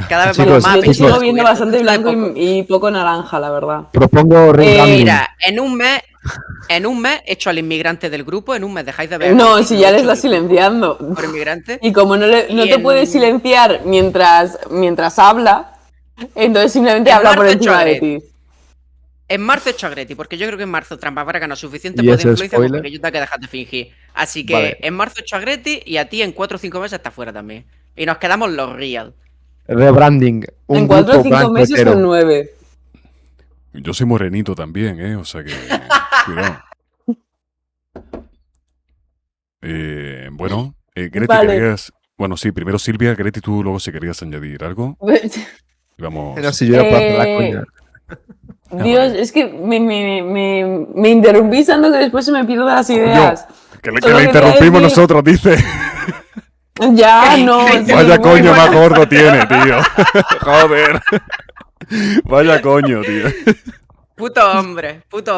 Cada vez Chicos, vamos más a Yo te pecho sigo viendo descubierto. bastante Dentro de blanco poco. y poco naranja, la verdad. propongo rebranding. Mira, en un mes echo al inmigrante del grupo, en un mes dejáis de ver. No, si ya le echo estás del grupo silenciando. por inmigrante. Y como no Y te puedes silenciar mientras habla, entonces simplemente En habla por marzo encima de echo a ti. En marzo echo a Greti, porque yo creo que en marzo Trump habrá ganado suficiente ¿Y poder ese de influencia como spoiler? para que yo tenga que dejar de fingir. Así que Vale. en marzo echo a Greti y a ti en 4 o 5 meses estás fuera también. Y nos quedamos los real. Rebranding. Un En 4 o grupo 5 blanco meses hetero. son 9. Yo soy morenito también, ¿eh? O sea que... cuidado. Bueno, Greti, Vale. querías... Bueno, sí, primero Silvia, Greti, tú luego si querías añadir algo. Y vamos... Pero si yo ya puedo hacer la coña. Dios, vale. es que me interrumpís tanto que después se me pierden las ideas. Que Solo le quería interrumpimos decir- nosotros, dice. Ya, no. sí, Vaya muy coño bueno. más gordo tiene, tío. Joder. Vaya coño, tío. Puto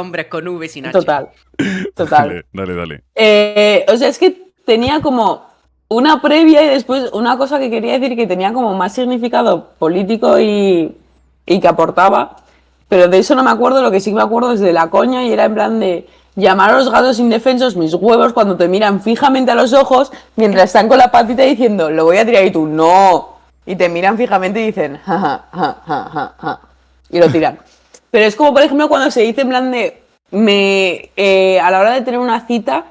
hombre con V sin H. Total. Dale. O sea, es que tenía como una previa y después una cosa que quería decir que tenía como más significado político y que aportaba, pero de eso no me acuerdo. Lo que sí me acuerdo es de la coña y era en plan de llamar a los gatos indefensos mis huevos cuando te miran fijamente a los ojos mientras están con la patita diciendo lo voy a tirar y tú no, y te miran fijamente y dicen ja, ja, ja, ja, ja, ja, y lo tiran. Pero es como por ejemplo cuando se dice en plan de a la hora de tener una cita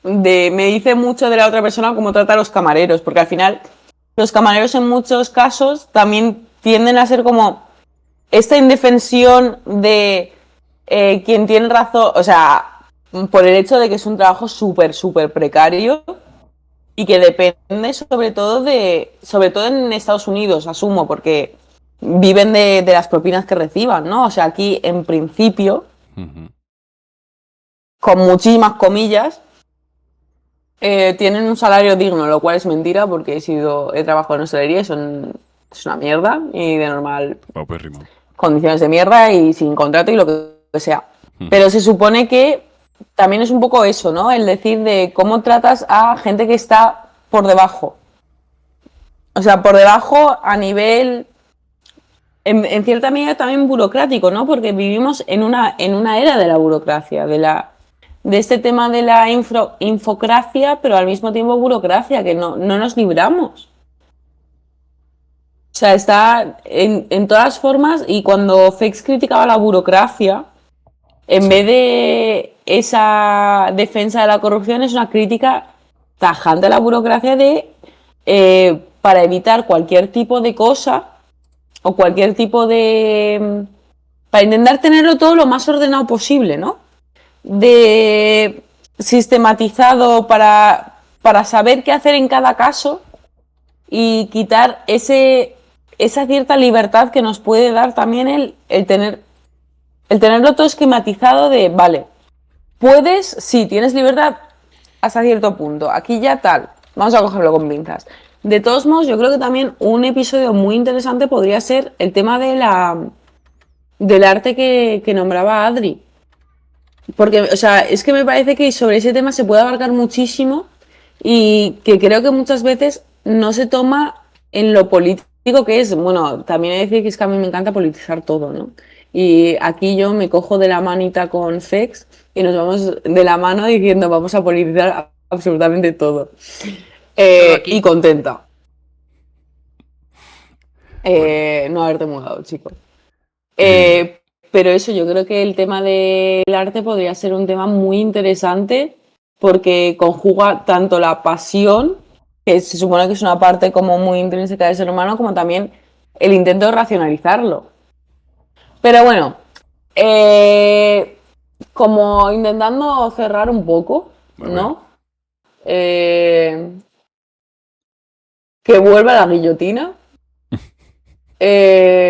me dice mucho de la otra persona cómo trata a los camareros, porque al final los camareros en muchos casos también tienden a ser como esta indefensión de quien tiene razón, o sea, por el hecho de que es un trabajo súper precario y que depende sobre todo en Estados Unidos, asumo, porque viven de las propinas que reciban, ¿no? O sea, aquí en principio, Ujú. con muchísimas comillas, tienen un salario digno, lo cual es mentira porque he trabajado en hostelería y es una mierda y de normal Paupérrimo. condiciones de mierda y sin contrato y lo que sea. Ujú. Pero se supone que también es un poco eso, ¿no? El decir de cómo tratas a gente que está por debajo. O sea, por debajo a nivel, en cierta medida también burocrático, ¿no? Porque vivimos en una era de la burocracia, de este tema de la infocracia, pero al mismo tiempo burocracia, que no nos libramos. O sea, está en todas las formas y cuando Fex criticaba la burocracia, en Sí. vez de esa defensa de la corrupción, es una crítica tajante a la burocracia para evitar cualquier tipo de cosa o cualquier tipo de... para intentar tenerlo todo lo más ordenado posible, ¿no? De sistematizado para saber qué hacer en cada caso y quitar esa cierta libertad que nos puede dar también el tenerlo todo esquematizado de, vale, puedes, sí, tienes libertad hasta cierto punto, aquí ya tal, vamos a cogerlo con pinzas. De todos modos, yo creo que también un episodio muy interesante podría ser el tema del arte que nombraba Adri. Porque, o sea, es que me parece que sobre ese tema se puede abarcar muchísimo y que creo que muchas veces no se toma en lo político que es. Bueno, también he de decir que es que a mí me encanta politizar todo, ¿no? Y aquí yo me cojo de la manita con Fex y nos vamos de la mano diciendo vamos a politizar absolutamente todo. Todo aquí. Y contenta. Bueno. No haberte mudado, chico. Eh, Pero eso, yo creo que el tema del arte podría ser un tema muy interesante porque conjuga tanto la pasión, que se supone que es una parte como muy intrínseca del ser humano, como también el intento de racionalizarlo. Pero bueno, como intentando cerrar un poco, a ver. ¿no? Que vuelva la guillotina. Eh,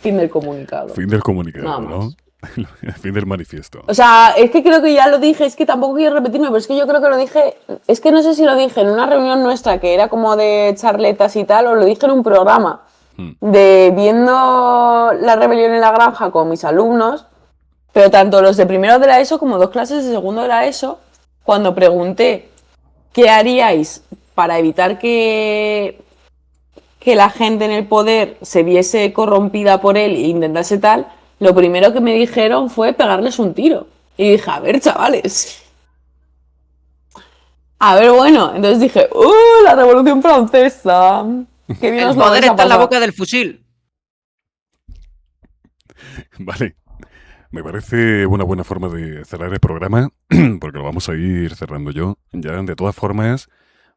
Fin del comunicado. Fin del comunicado, Nada ¿no? más. Fin del manifiesto. O sea, es que creo que ya lo dije, es que tampoco quiero repetirme, pero es que yo creo que lo dije, es que no sé si lo dije en una reunión nuestra que era como de charletas y tal, o lo dije en un programa Hmm. de viendo la rebelión en la granja con mis alumnos, pero tanto los de primero de la ESO como dos clases de segundo de la ESO, cuando pregunté qué haríais para evitar que la gente en el poder se viese corrompida por él e intentase tal, lo primero que me dijeron fue pegarles un tiro. Y dije, a ver, chavales. A ver, bueno. Entonces dije, la Revolución Francesa. Qué bien El os lo poder vais a está en la pasar. boca del fusil. Vale. Me parece una buena forma de cerrar el programa, porque lo vamos a ir cerrando yo. Ya, de todas formas,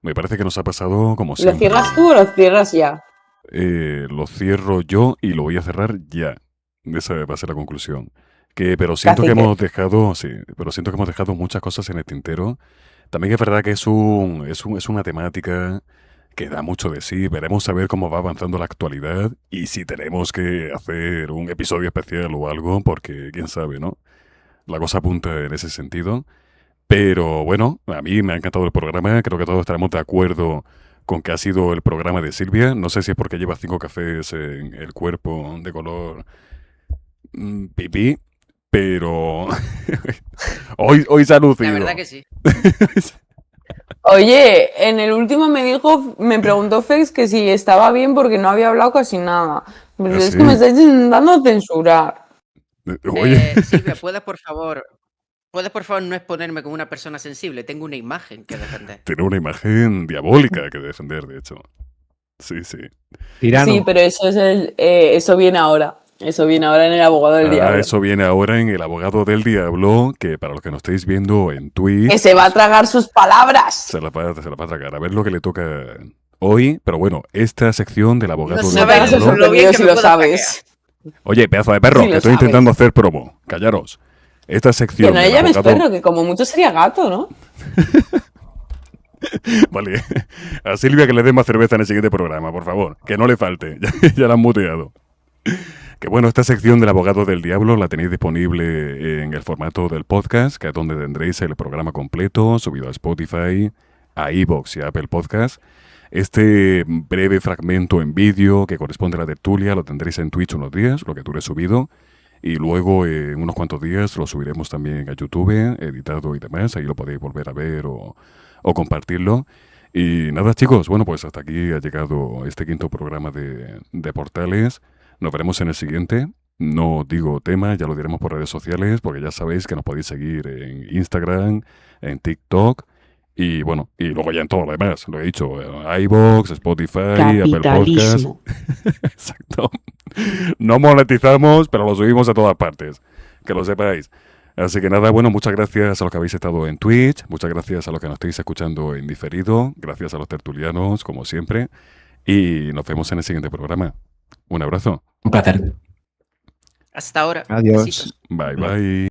me parece que nos ha pasado como ¿Lo siempre. cierras tú o lo cierras ya? Lo cierro yo y lo voy a cerrar ya. Esa va a ser la conclusión. Pero siento que Cacique. hemos dejado, sí, pero siento que hemos dejado muchas cosas en el tintero. También es verdad que es una temática que da mucho de sí. Veremos a ver cómo va avanzando la actualidad y si tenemos que hacer un episodio especial o algo, porque quién sabe, ¿no? La cosa apunta en ese sentido. Pero bueno, a mí me ha encantado el programa. Creo que todos estaremos de acuerdo con que ha sido el programa de Silvia. No sé si es porque lleva 5 cafés en el cuerpo de color pipí, pero hoy se ha La lucido. verdad que sí. Oye, en el último me preguntó Fex que si estaba bien porque no había hablado casi nada. Pero ¿Ah, es sí? que me estáis intentando censurar. Oye, Silvia, ¿puedes por favor no exponerme como una persona sensible? Tengo una imagen que defender. tiene una imagen diabólica que defender, de hecho. Sí, sí. Tirano. Sí, pero eso viene ahora. Eso viene ahora en el abogado del diablo. Eso viene ahora en El Abogado del Diablo, que para los que nos estáis viendo en Twitch, Que se va a tragar sus palabras. se la va a tragar. A ver lo que le toca hoy. Pero bueno, esta sección del Abogado No del No te hagas el Diablo. Diablo. sorprendido que si me lo puedo sabes. Oye, pedazo de perro, Sí, que lo estoy sabes. intentando hacer promo. Callaros. Esta Que sección no le del llames abogado... perro, que como mucho sería gato, ¿no? Vale. A Silvia que le dé más cerveza en el siguiente programa, por favor. Que no le falte. Ya la han muteado. Que bueno, esta sección del Abogado del Diablo la tenéis disponible en el formato del podcast, que es donde tendréis el programa completo, subido a Spotify, a iVoox y a Apple Podcast. Este breve fragmento en vídeo que corresponde a la tertulia lo tendréis en Twitch unos días, lo que dure subido. Y luego en unos cuantos días lo subiremos también a YouTube, editado y demás. Ahí lo podéis volver a ver o compartirlo. Y nada, chicos, bueno, pues hasta aquí ha llegado este quinto programa de Portales. Nos veremos en el siguiente. No digo tema, ya lo diremos por redes sociales, porque ya sabéis que nos podéis seguir en Instagram, en TikTok, y bueno, y luego ya en todo lo demás. Lo he dicho, iVoox, Spotify, Apple Podcast. Capitalismo. Exacto. No monetizamos, pero lo subimos a todas partes. Que lo sepáis. Así que nada, bueno, muchas gracias a los que habéis estado en Twitch, muchas gracias a los que nos estáis escuchando en diferido, gracias a los tertulianos, como siempre, y nos vemos en el siguiente programa. Un abrazo. Un placer. Hasta ahora. Adiós. Besitos. Bye, bye.